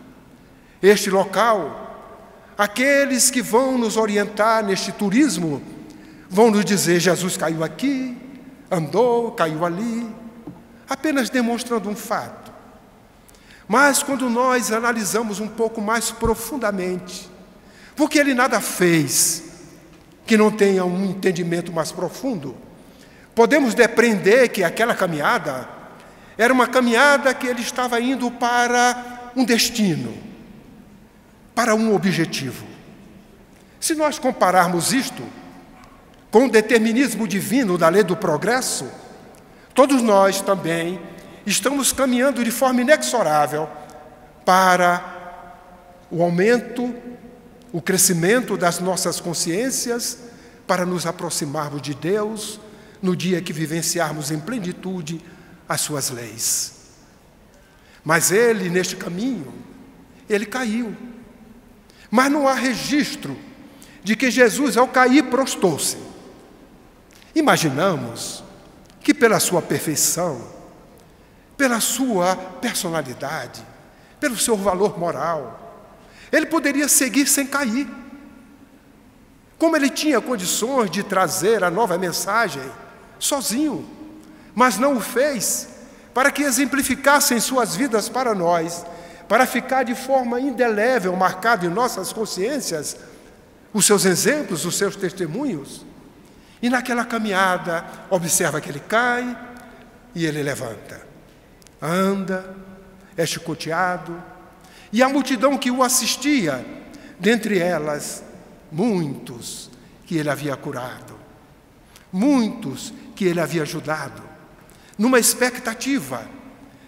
este local, aqueles que vão nos orientar neste turismo, vão nos dizer, Jesus caiu aqui, andou, caiu ali, apenas demonstrando um fato. Mas quando nós analisamos um pouco mais profundamente, porque Ele nada fez que não tenha um entendimento mais profundo, podemos depreender que aquela caminhada era uma caminhada que Ele estava indo para um destino, para um objetivo. Se nós compararmos isto com o determinismo divino da lei do progresso, todos nós também estamos caminhando de forma inexorável para o aumento, o crescimento das nossas consciências, para nos aproximarmos de Deus no dia que vivenciarmos em plenitude as suas leis. Mas ele, neste caminho, ele caiu. Mas não há registro de que Jesus, ao cair, prostrou-se. Imaginamos que pela sua perfeição, pela sua personalidade, pelo seu valor moral, ele poderia seguir sem cair. Como ele tinha condições de trazer a nova mensagem sozinho, mas não o fez para que exemplificassem suas vidas para nós, para ficar de forma indelével marcado em nossas consciências os seus exemplos, os seus testemunhos. E naquela caminhada, observa que ele cai e ele levanta. Anda, é chicoteado, e a multidão que o assistia, dentre elas, muitos que ele havia curado, muitos que ele havia ajudado, numa expectativa,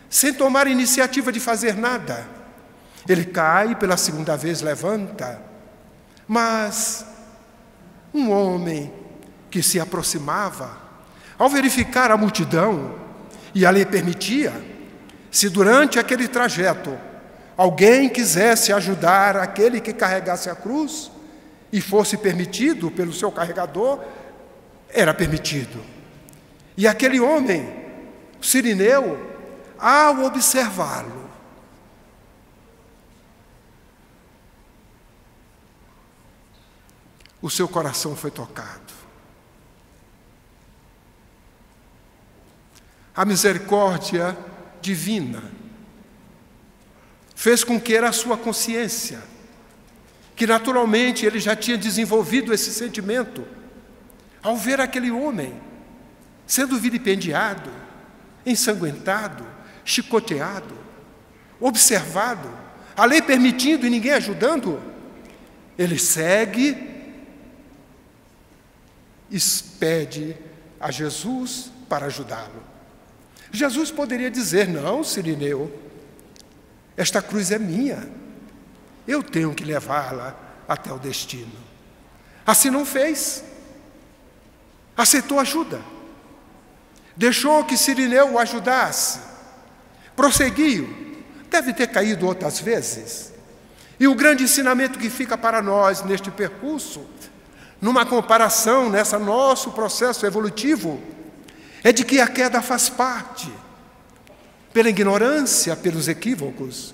sem tomar iniciativa de fazer nada. Ele cai, pela segunda vez levanta, mas um homem que se aproximava, ao verificar a multidão, e a lei permitia, se durante aquele trajeto alguém quisesse ajudar aquele que carregasse a cruz, e fosse permitido pelo seu carregador, era permitido. E aquele homem, Cirineu, ao observá-lo, o seu coração foi tocado. A misericórdia divina fez com que era a sua consciência, que naturalmente ele já tinha desenvolvido esse sentimento, ao ver aquele homem sendo vilipendiado, ensanguentado, chicoteado, observado, a lei permitindo e ninguém ajudando, ele segue e pede a Jesus para ajudá-lo. Jesus poderia dizer: não, Cirineu, esta cruz é minha, eu tenho que levá-la até o destino. Assim não fez, aceitou ajuda, deixou que Cirineu o ajudasse, prosseguiu, deve ter caído outras vezes. E o grande ensinamento que fica para nós neste percurso, numa comparação nesse nosso processo evolutivo, é de que a queda faz parte, pela ignorância, pelos equívocos.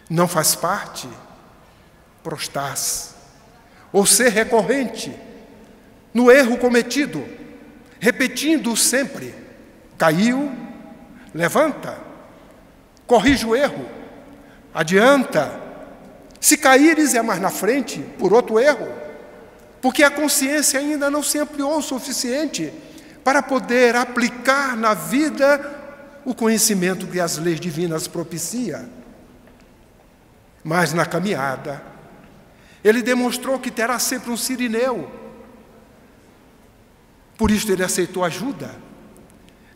Não faz parte prostrar-se, ou ser recorrente no erro cometido, repetindo sempre. Caiu, levanta, corrige o erro, adianta. Se caíres é mais na frente, por outro erro, porque a consciência ainda não se ampliou o suficiente para poder aplicar na vida o conhecimento que as leis divinas propiciam. Mas na caminhada, ele demonstrou que terá sempre um Cirineu. Por isso ele aceitou ajuda,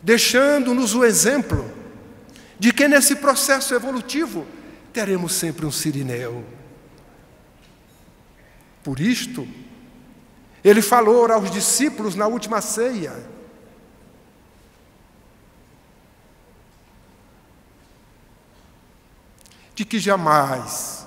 deixando-nos o exemplo de que nesse processo evolutivo teremos sempre um Cirineu. Por isto, ele falou aos discípulos na última ceia: de que jamais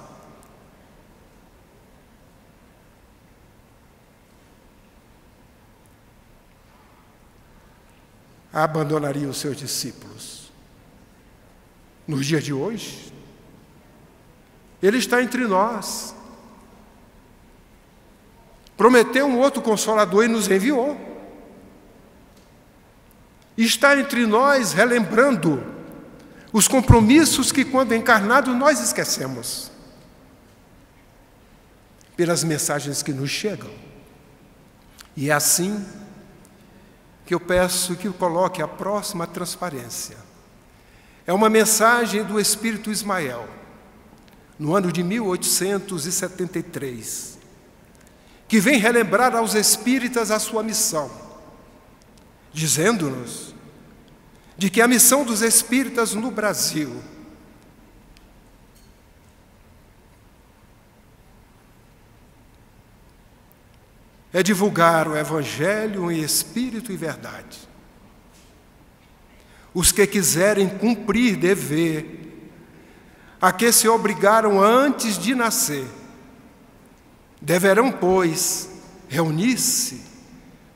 abandonaria os seus discípulos. Nos dias de hoje, ele está entre nós. Prometeu um outro Consolador e nos enviou. Está entre nós relembrando os compromissos que, quando encarnados, nós esquecemos, pelas mensagens que nos chegam. E é assim que eu peço que coloque a próxima transparência. É uma mensagem do Espírito Ismael, no ano de 1873, que vem relembrar aos espíritas a sua missão, dizendo-nos de que a missão dos espíritas no Brasil é divulgar o Evangelho em espírito e verdade. Os que quiserem cumprir dever, a que se obrigaram antes de nascer, deverão, pois, reunir-se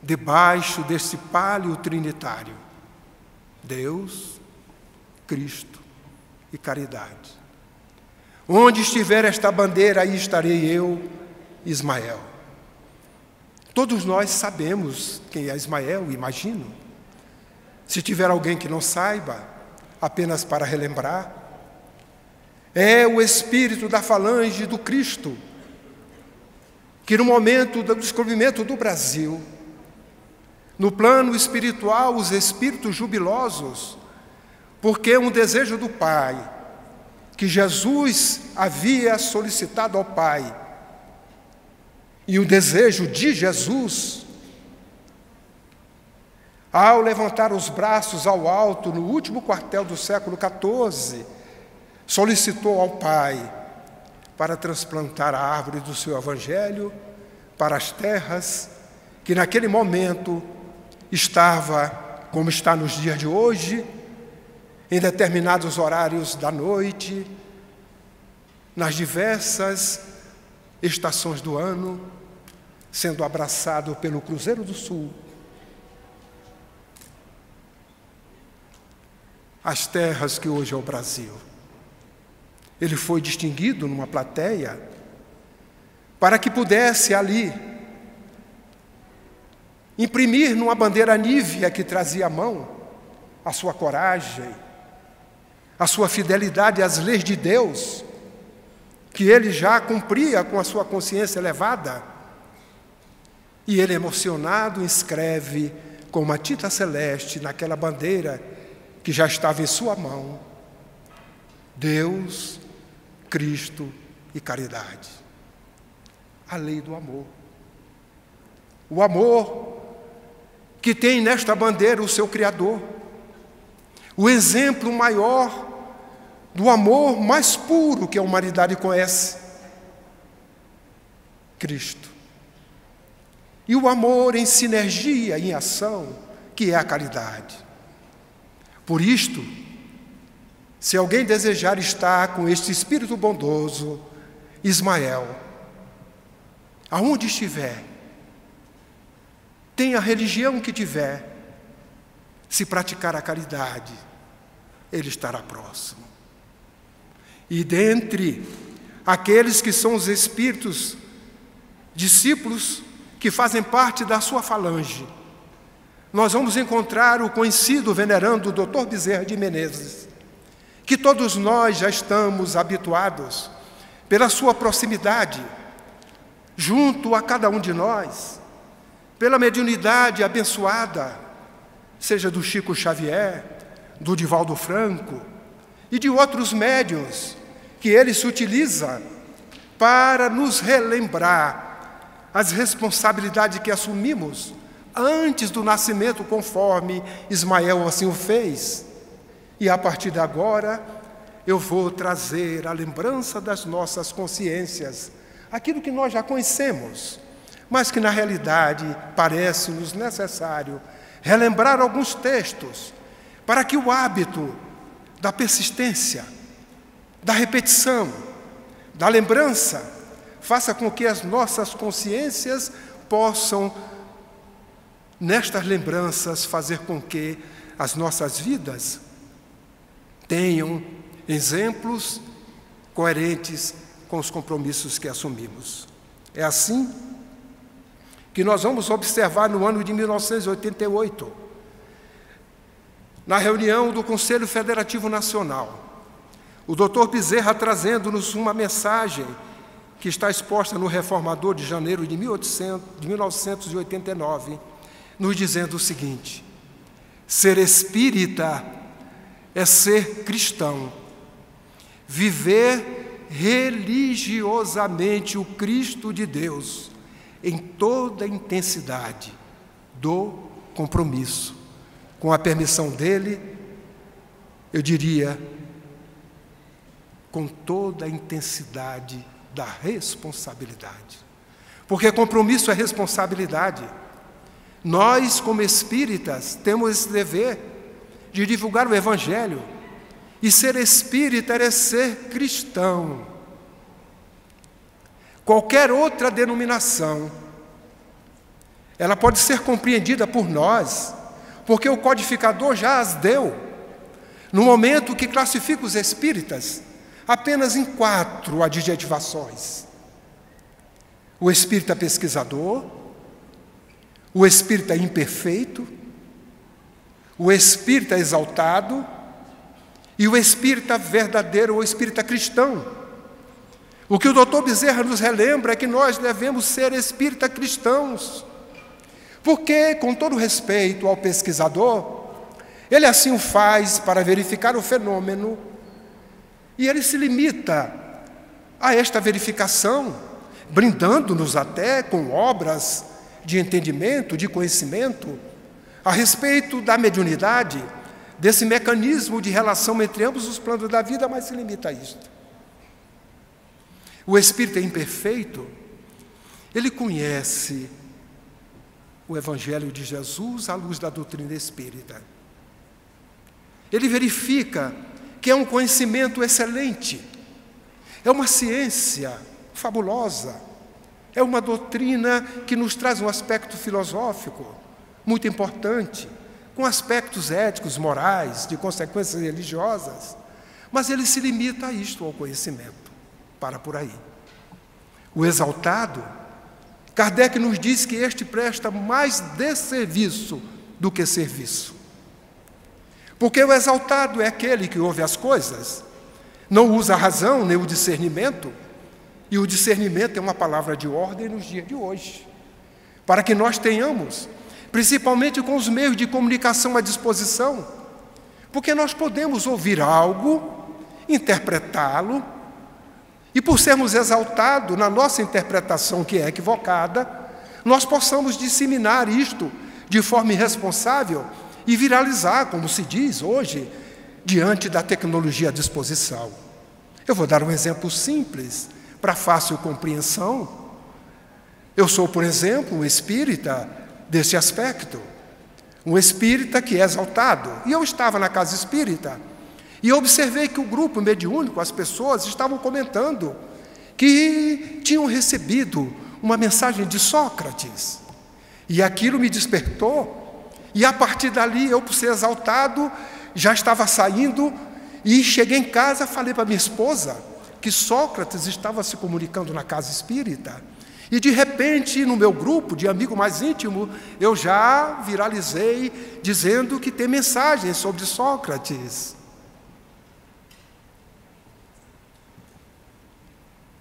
debaixo deste pálio trinitário: Deus, Cristo e caridade. Onde estiver esta bandeira, aí estarei eu, Ismael. Todos nós sabemos quem é Ismael, imagino. Se tiver alguém que não saiba, apenas para relembrar, é o espírito da falange do Cristo, que no momento do descobrimento do Brasil, no plano espiritual, os espíritos jubilosos, porque um desejo do Pai, que Jesus havia solicitado ao Pai, e o desejo de Jesus, ao levantar os braços ao alto no último quartel do século XIV, solicitou ao Pai para transplantar a árvore do seu Evangelho para as terras que naquele momento estava, como está nos dias de hoje, em determinados horários da noite, nas diversas estações do ano, sendo abraçado pelo Cruzeiro do Sul, as terras que hoje é o Brasil. Ele foi distinguido numa plateia para que pudesse ali imprimir numa bandeira nívea que trazia à mão a sua coragem, a sua fidelidade às leis de Deus, que ele já cumpria com a sua consciência elevada. E ele, emocionado, escreve com uma tinta celeste naquela bandeira que já estava em sua mão: Deus, Cristo e caridade. A lei do amor. O amor que tem nesta bandeira o seu Criador. O exemplo maior do amor mais puro que a humanidade conhece: Cristo. E o amor em sinergia, em ação, que é a caridade. Por isto, se alguém desejar estar com este espírito bondoso, Ismael, aonde estiver, tenha a religião que tiver, se praticar a caridade, ele estará próximo. E dentre aqueles que são os espíritos discípulos que fazem parte da sua falange, nós vamos encontrar o conhecido venerando Dr. Bezerra de Menezes, que todos nós já estamos habituados, pela sua proximidade, junto a cada um de nós, pela mediunidade abençoada, seja do Chico Xavier, do Divaldo Franco e de outros médiuns, que ele se utiliza para nos relembrar as responsabilidades que assumimos antes do nascimento, conforme Ismael assim o fez. E a partir de agora, eu vou trazer a lembrança das nossas consciências, aquilo que nós já conhecemos, mas que na realidade parece-nos necessário relembrar alguns textos, para que o hábito da persistência, da repetição, da lembrança, faça com que as nossas consciências possam, nestas lembranças, fazer com que as nossas vidas tenham exemplos coerentes com os compromissos que assumimos. É assim que nós vamos observar no ano de 1988, na reunião do Conselho Federativo Nacional, o Dr. Bezerra trazendo-nos uma mensagem que está exposta no Reformador de janeiro de 1989, nos dizendo o seguinte: ser espírita é ser cristão, viver religiosamente o Cristo de Deus em toda a intensidade do compromisso, com a permissão dele, eu diria, com toda a intensidade da responsabilidade. Porque compromisso é responsabilidade. Nós, como espíritas, temos esse dever de divulgar o Evangelho. E ser espírita é ser cristão. Qualquer outra denominação, ela pode ser compreendida por nós, porque o codificador já as deu, no momento que classifica os espíritas apenas em 4 adjetivações: o espírita pesquisador, o espírita imperfeito, o espírita exaltado e o espírita verdadeiro ou espírita cristão. O que o doutor Bezerra nos relembra é que nós devemos ser espírita cristãos, porque, com todo respeito ao pesquisador, ele assim o faz para verificar o fenômeno e ele se limita a esta verificação, brindando-nos até com obras de entendimento, de conhecimento, a respeito da mediunidade, desse mecanismo de relação entre ambos os planos da vida, mas se limita a isto. O espírito é imperfeito, ele conhece o Evangelho de Jesus à luz da doutrina espírita. Ele verifica que é um conhecimento excelente, é uma ciência fabulosa, é uma doutrina que nos traz um aspecto filosófico muito importante, com aspectos éticos, morais, de consequências religiosas, mas ele se limita a isto, ao conhecimento. Para por aí. O exaltado, Kardec nos diz que este presta mais desserviço do que serviço. Porque o exaltado é aquele que ouve as coisas, não usa a razão nem o discernimento, e o discernimento é uma palavra de ordem nos dias de hoje, para que nós tenhamos, principalmente com os meios de comunicação à disposição, porque nós podemos ouvir algo, interpretá-lo, e por sermos exaltados na nossa interpretação, que é equivocada, nós possamos disseminar isto de forma irresponsável e viralizar, como se diz hoje, diante da tecnologia à disposição. Eu vou dar um exemplo simples, para fácil compreensão. Eu sou, por exemplo, um espírita desse aspecto, um espírita que é exaltado, e eu estava na casa espírita, e observei que o grupo mediúnico, as pessoas, estavam comentando que tinham recebido uma mensagem de Sócrates. E aquilo me despertou, e a partir dali, eu, por ser exaltado, já estava saindo, e cheguei em casa, falei para minha esposa que Sócrates estava se comunicando na casa espírita. E, de repente, no meu grupo de amigo mais íntimo, eu já viralizei, dizendo que tem mensagens sobre Sócrates.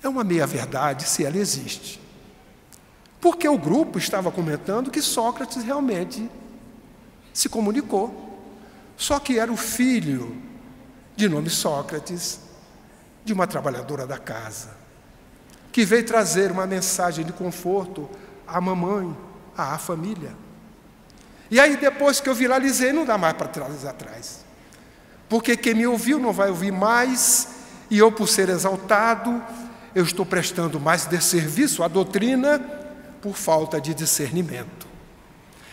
É uma meia-verdade, se ela existe. Porque o grupo estava comentando que Sócrates realmente se comunicou. Só que era o filho, de nome Sócrates, de uma trabalhadora da casa, que veio trazer uma mensagem de conforto à mamãe, à família. E aí, depois que eu viralizei, não dá mais para trás atrás. Porque quem me ouviu não vai ouvir mais, e eu, por ser exaltado, eu estou prestando mais desserviço à doutrina por falta de discernimento.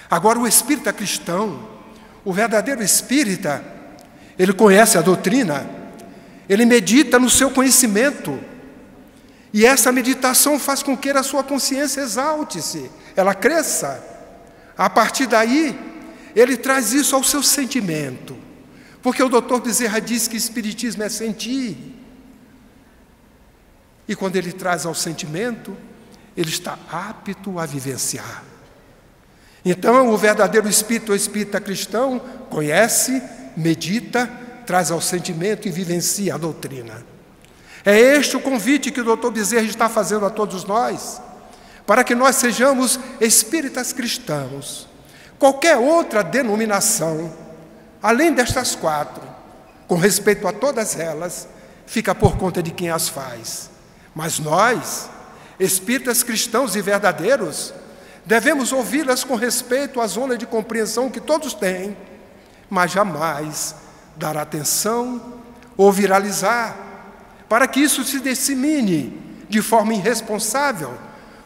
Agora, o espírita cristão, o verdadeiro espírita, ele conhece a doutrina, ele medita no seu conhecimento, e essa meditação faz com que a sua consciência exalte-se, ela cresça. A partir daí, ele traz isso ao seu sentimento, porque o doutor Bezerra diz que espiritismo é sentir. E quando ele traz ao sentimento, ele está apto a vivenciar. Então, o verdadeiro espírito, o espírita cristão, conhece, medita, traz ao sentimento e vivencia a doutrina. É este o convite que o doutor Bezerra está fazendo a todos nós, para que nós sejamos espíritas cristãos. Qualquer outra denominação, além destas 4, com respeito a todas elas, fica por conta de quem as faz. Mas nós, espíritas cristãos e verdadeiros, devemos ouvi-las com respeito à zona de compreensão que todos têm, mas jamais dar atenção ou viralizar, para que isso se dissemine de forma irresponsável,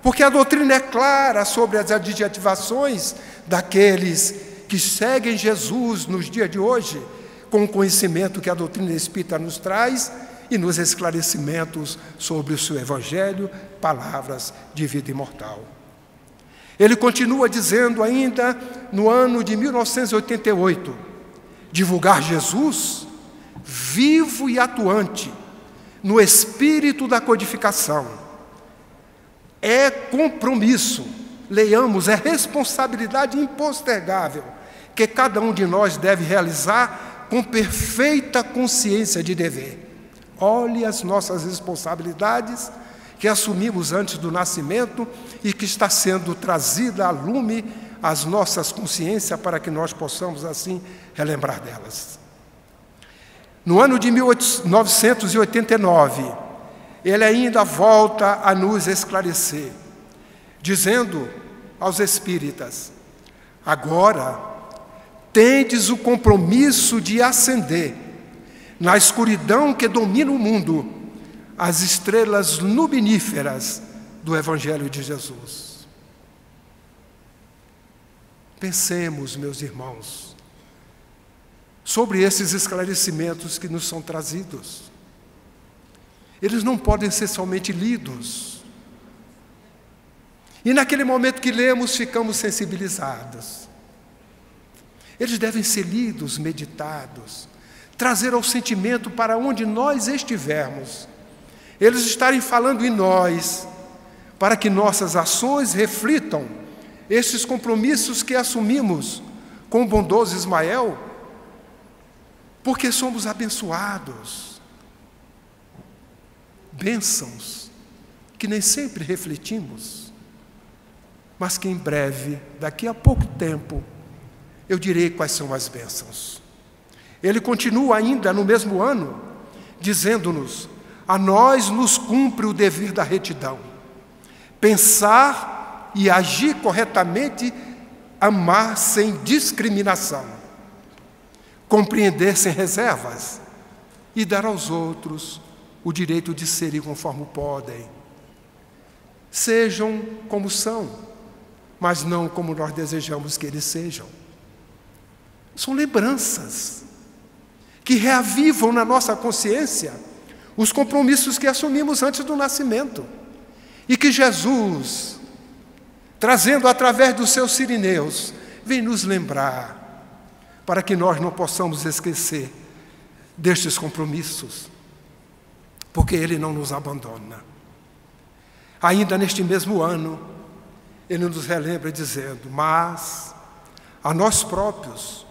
porque a doutrina é clara sobre as adjetivações daqueles que seguem Jesus nos dias de hoje, com o conhecimento que a doutrina espírita nos traz e nos esclarecimentos sobre o seu Evangelho, palavras de vida imortal. Ele continua dizendo ainda no ano de 1988, divulgar Jesus vivo e atuante no espírito da codificação. É compromisso, leiamos, é responsabilidade impostergável que cada um de nós deve realizar com perfeita consciência de dever. Olhe as nossas responsabilidades que assumimos antes do nascimento e que está sendo trazida a lume às nossas consciências para que nós possamos assim relembrar delas. No ano de 1989, ele ainda volta a nos esclarecer, dizendo aos espíritas: agora tendes o compromisso de acender, na escuridão que domina o mundo, as estrelas luminíferas do Evangelho de Jesus. Pensemos, meus irmãos, sobre esses esclarecimentos que nos são trazidos. Eles não podem ser somente lidos. E naquele momento que lemos, ficamos sensibilizados. Eles devem ser lidos, meditados, trazer ao sentimento para onde nós estivermos. Eles estarem falando em nós, para que nossas ações reflitam esses compromissos que assumimos com o bondoso Ismael, porque somos abençoados. Bênçãos que nem sempre refletimos, mas que em breve, daqui a pouco tempo, eu direi quais são as bênçãos. Ele continua ainda no mesmo ano, dizendo-nos: a nós nos cumpre o dever da retidão, pensar e agir corretamente, amar sem discriminação, compreender sem reservas e dar aos outros o direito de serem conforme podem. Sejam como são, mas não como nós desejamos que eles sejam. São lembranças que reavivam na nossa consciência os compromissos que assumimos antes do nascimento e que Jesus, trazendo através dos seus sirineus, vem nos lembrar para que nós não possamos esquecer destes compromissos, porque Ele não nos abandona. Ainda neste mesmo ano, Ele nos relembra dizendo: mas a nós próprios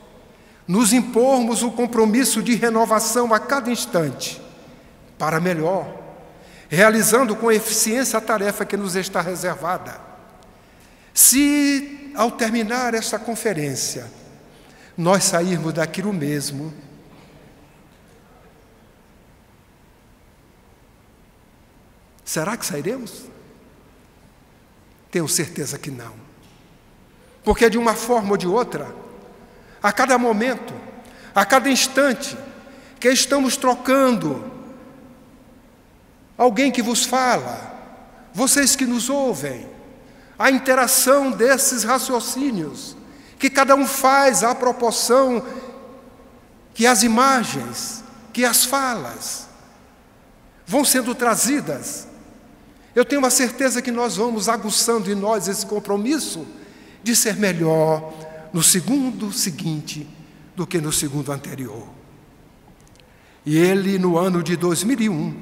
nos impormos o compromisso de renovação a cada instante, para melhor, realizando com eficiência a tarefa que nos está reservada. Se, ao terminar esta conferência, nós sairmos daquilo mesmo, será que sairemos? Tenho certeza que não. Porque de uma forma ou de outra, a cada momento, a cada instante, que estamos trocando, alguém que vos fala, vocês que nos ouvem, a interação desses raciocínios, que cada um faz à proporção que as imagens, que as falas, vão sendo trazidas. Eu tenho uma certeza que nós vamos aguçando em nós esse compromisso de ser melhor no segundo seguinte do que no segundo anterior. E ele, no ano de 2001,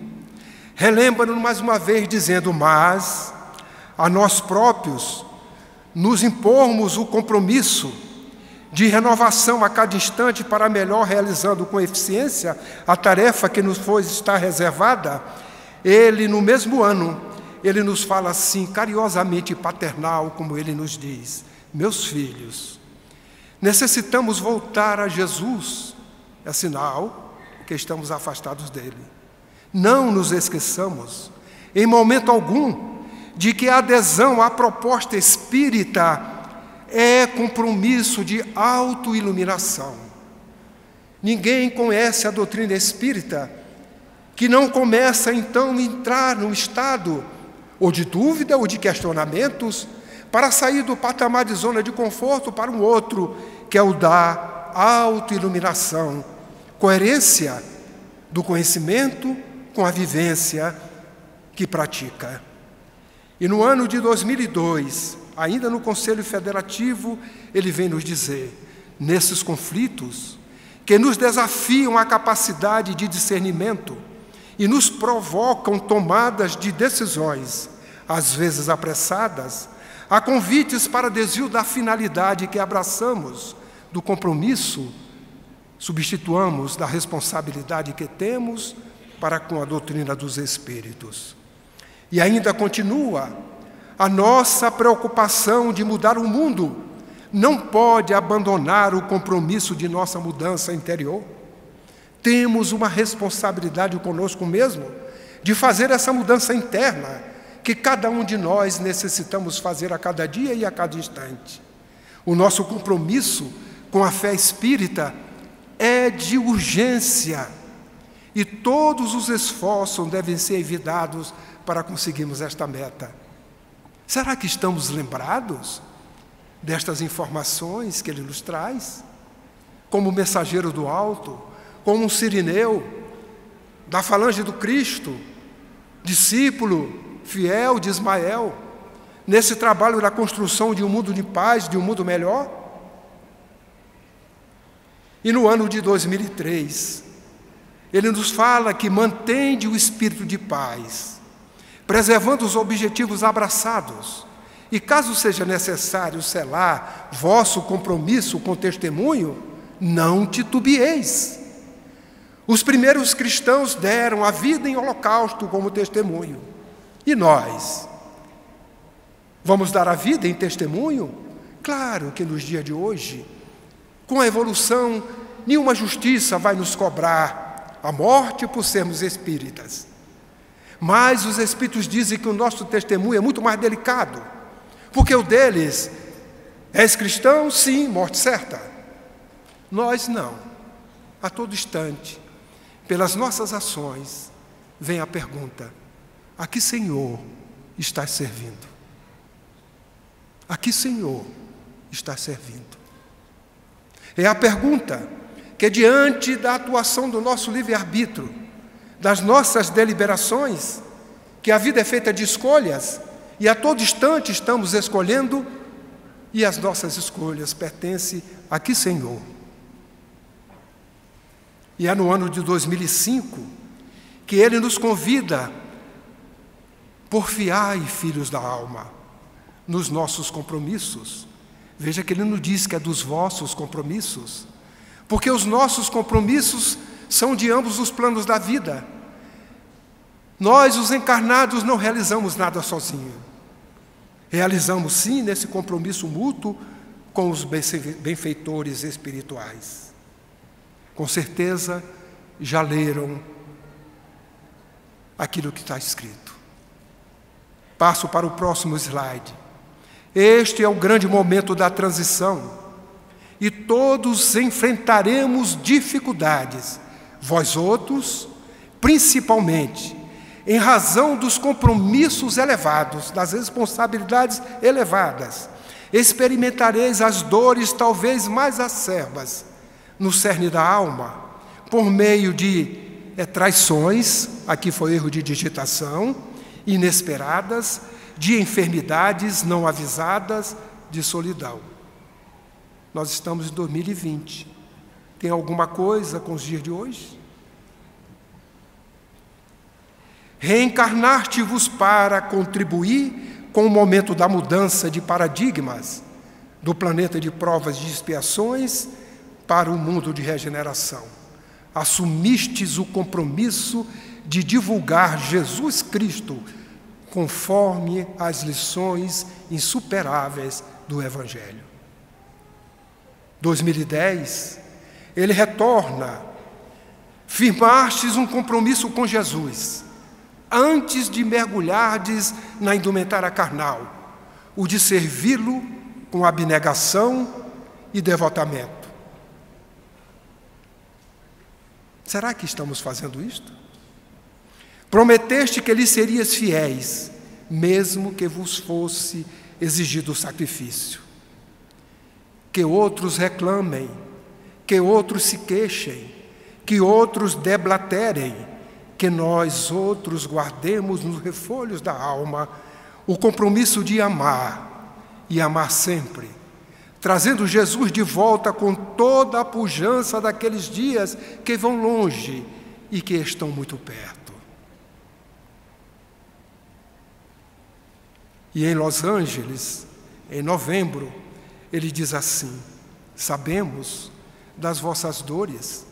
relembra-nos mais uma vez dizendo: mas a nós próprios nos impormos o compromisso de renovação a cada instante para melhor realizando com eficiência a tarefa que nos foi estar reservada. Ele, no mesmo ano, ele nos fala assim, carinhosamente paternal, como ele nos diz: meus filhos, necessitamos voltar a Jesus, é sinal que estamos afastados dele. Não nos esqueçamos, em momento algum, de que a adesão à proposta espírita é compromisso de autoiluminação. Ninguém conhece a doutrina espírita que não começa então a entrar num estado ou de dúvida ou de questionamentos para sair do patamar de zona de conforto para um outro, que é o da autoiluminação, coerência do conhecimento com a vivência que pratica. E no ano de 2002, ainda no Conselho Federativo, ele vem nos dizer, nesses conflitos que nos desafiam a capacidade de discernimento e nos provocam tomadas de decisões, às vezes apressadas, há convites para desvio da finalidade que abraçamos, do compromisso, substituamos da responsabilidade que temos para com a doutrina dos Espíritos. E ainda continua, a nossa preocupação de mudar o mundo não pode abandonar o compromisso de nossa mudança interior. Temos uma responsabilidade conosco mesmo de fazer essa mudança interna que cada um de nós necessitamos fazer a cada dia e a cada instante. O nosso compromisso com a fé espírita é de urgência e todos os esforços devem ser evitados para conseguirmos esta meta. Será que estamos lembrados destas informações que ele nos traz? Como mensageiro do alto, como um sirineu da falange do Cristo, discípulo fiel de Ismael, nesse trabalho da construção de um mundo de paz, de um mundo melhor? E no ano de 2003, ele nos fala que mantém o espírito de paz, preservando os objetivos abraçados, e caso seja necessário selar vosso compromisso com testemunho, não titubieis. Os primeiros cristãos deram a vida em holocausto como testemunho. E nós? Vamos dar a vida em testemunho? Claro que nos dias de hoje, com a evolução, nenhuma justiça vai nos cobrar a morte por sermos espíritas. Mas os espíritos dizem que o nosso testemunho é muito mais delicado, porque o deles, és cristão? Sim, morte certa. Nós não. A todo instante, pelas nossas ações, vem a pergunta: a que Senhor estás servindo? A que Senhor estás servindo? É a pergunta que, diante da atuação do nosso livre-arbítrio, das nossas deliberações, que a vida é feita de escolhas, e a todo instante estamos escolhendo, e as nossas escolhas pertencem a que Senhor? E é no ano de 2005 que ele nos convida: porfiai, filhos da alma, nos nossos compromissos. Veja que ele não diz que é dos vossos compromissos, porque os nossos compromissos são de ambos os planos da vida. Nós, os encarnados, não realizamos nada sozinhos. Realizamos, sim, nesse compromisso mútuo com os benfeitores espirituais. Com certeza, já leram aquilo que está escrito. Passo para o próximo slide. Este é o grande momento da transição, e todos enfrentaremos dificuldades, vós outros, principalmente, em razão dos compromissos elevados, das responsabilidades elevadas, experimentareis as dores talvez mais acerbas no cerne da alma, por meio de traições, aqui foi erro de digitação, inesperadas, de enfermidades não avisadas, de solidão. Nós estamos em 2020. Tem alguma coisa com os dias de hoje? Reencarnar-te-vos para contribuir com o momento da mudança de paradigmas do planeta de provas e de expiações para o mundo de regeneração. Assumistes o compromisso de divulgar Jesus Cristo conforme as lições insuperáveis do Evangelho. 2010, ele retorna: firmastes um compromisso com Jesus, antes de mergulhardes na indumentária carnal, o de servi-lo com abnegação e devotamento. Será que estamos fazendo isto? Prometeste que lhe serias fiéis, mesmo que vos fosse exigido o sacrifício. Que outros reclamem, que outros se queixem, que outros deblaterem, que nós outros guardemos nos refolhos da alma o compromisso de amar e amar sempre, trazendo Jesus de volta com toda a pujança daqueles dias que vão longe e que estão muito perto. E em Los Angeles, em novembro, ele diz assim: sabemos das vossas dores,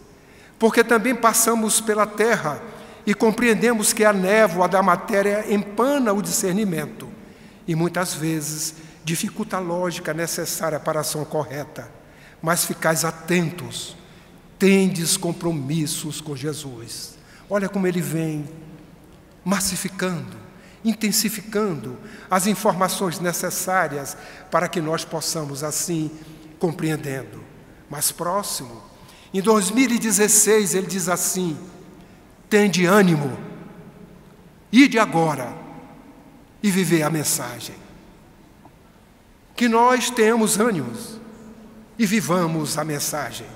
porque também passamos pela terra e compreendemos que a névoa da matéria empana o discernimento e muitas vezes dificulta a lógica necessária para a ação correta. Mas ficais atentos, tendes compromissos com Jesus. Olha como ele vem massificando, intensificando as informações necessárias para que nós possamos assim compreendendo. Mais próximo, em 2016 ele diz assim: tende ânimo, ide agora e viver a mensagem. Que nós tenhamos ânimos e vivamos a mensagem,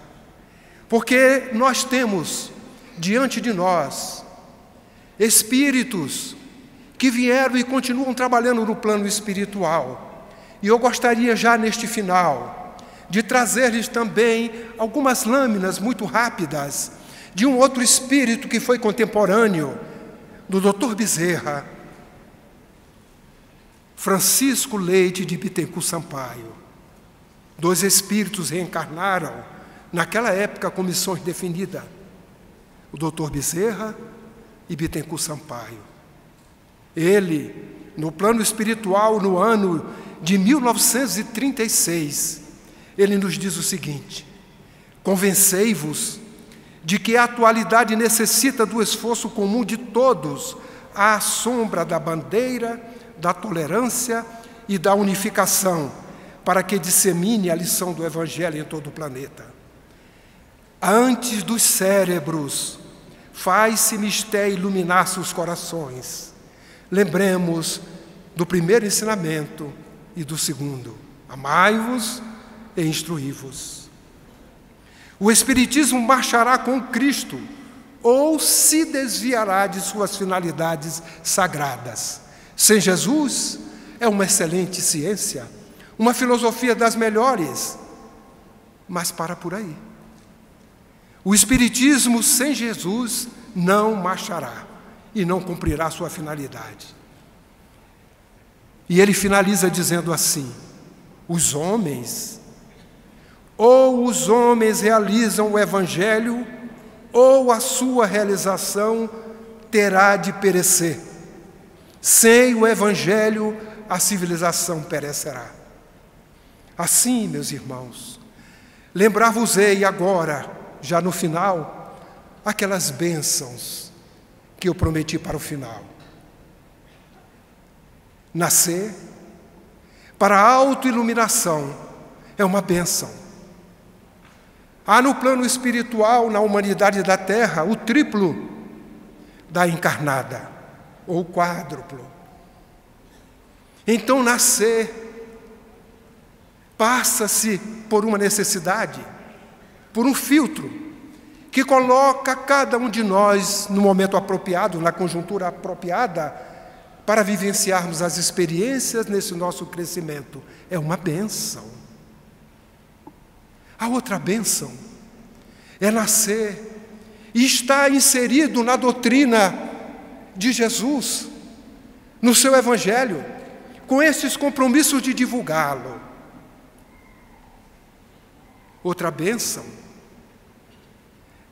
porque nós temos diante de nós espíritos que vieram e continuam trabalhando no plano espiritual. E eu gostaria já neste final de trazer-lhes também algumas lâminas muito rápidas de um outro espírito que foi contemporâneo do Dr. Bezerra, Francisco Leite de Bittencourt Sampaio. Dois espíritos reencarnaram naquela época com missões definidas, o Dr. Bezerra e Bittencourt Sampaio. Ele, no plano espiritual, no ano de 1936, ele nos diz o seguinte: convencei-vos de que a atualidade necessita do esforço comum de todos à sombra da bandeira, da tolerância e da unificação, para que dissemine a lição do Evangelho em todo o planeta. Antes dos cérebros, faz-se mistério iluminar-se os corações. Lembremos do primeiro ensinamento e do segundo: amai-vos e instruí-vos. O Espiritismo marchará com Cristo ou se desviará de suas finalidades sagradas. Sem Jesus, é uma excelente ciência, uma filosofia das melhores, mas para por aí. O Espiritismo sem Jesus não marchará e não cumprirá sua finalidade. E ele finaliza dizendo assim: os homens realizam o Evangelho, ou a sua realização terá de perecer. Sem o Evangelho, a civilização perecerá. Assim, meus irmãos, lembrar-vos-ei agora, já no final, aquelas bênçãos que eu prometi para o final. Nascer para a autoiluminação é uma bênção. Há no plano espiritual, na humanidade da Terra, o triplo da encarnada, ou quádruplo. Então, nascer passa-se por uma necessidade, por um filtro, que coloca cada um de nós no momento apropriado, na conjuntura apropriada, para vivenciarmos as experiências nesse nosso crescimento. É uma bênção. A outra bênção é nascer e estar inserido na doutrina de Jesus, no seu Evangelho, com esses compromissos de divulgá-lo. Outra bênção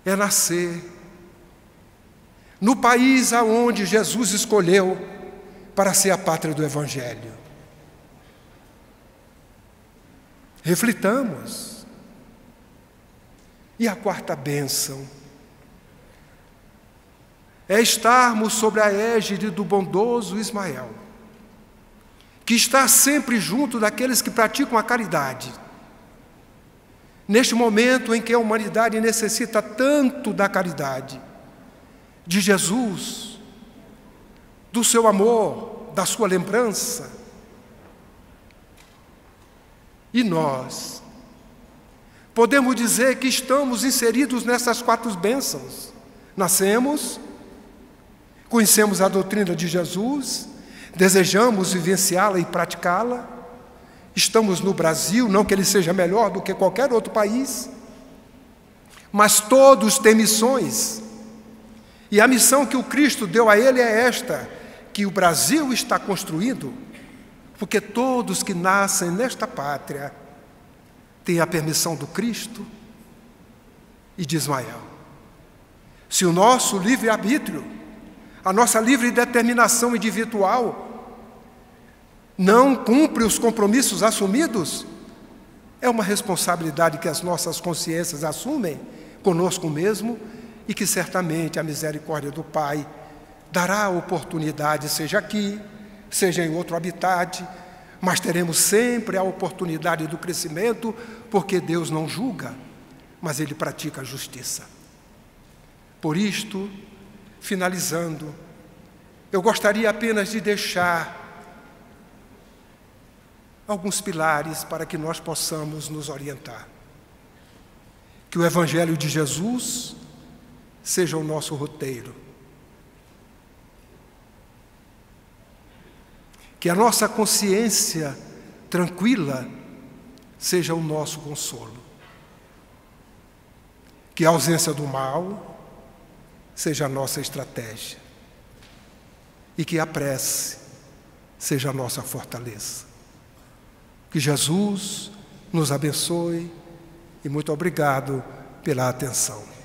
é nascer no país aonde Jesus escolheu para ser a pátria do Evangelho. Reflitamos. E a quarta bênção é estarmos sobre a égide do bondoso Ismael, que está sempre junto daqueles que praticam a caridade, neste momento em que a humanidade necessita tanto da caridade, de Jesus, do seu amor, da sua lembrança. E nós podemos dizer que estamos inseridos nessas 4 bênçãos. Nascemos, conhecemos a doutrina de Jesus, desejamos vivenciá-la e praticá-la. Estamos no Brasil, não que ele seja melhor do que qualquer outro país, mas todos têm missões. E a missão que o Cristo deu a ele é esta, que o Brasil está construindo, porque todos que nascem nesta pátria têm a permissão do Cristo e de Ismael. Se o nosso livre-arbítrio, a nossa livre determinação individual não cumpre os compromissos assumidos, é uma responsabilidade que as nossas consciências assumem conosco mesmo e que certamente a misericórdia do Pai dará a oportunidade, seja aqui, seja em outro habitat, mas teremos sempre a oportunidade do crescimento, porque Deus não julga, mas Ele pratica a justiça. Por isto, finalizando, eu gostaria apenas de deixar alguns pilares para que nós possamos nos orientar. Que o Evangelho de Jesus seja o nosso roteiro. Que a nossa consciência tranquila seja o nosso consolo. Que a ausência do mal seja a nossa estratégia. E que a prece seja a nossa fortaleza. Que Jesus nos abençoe e muito obrigado pela atenção.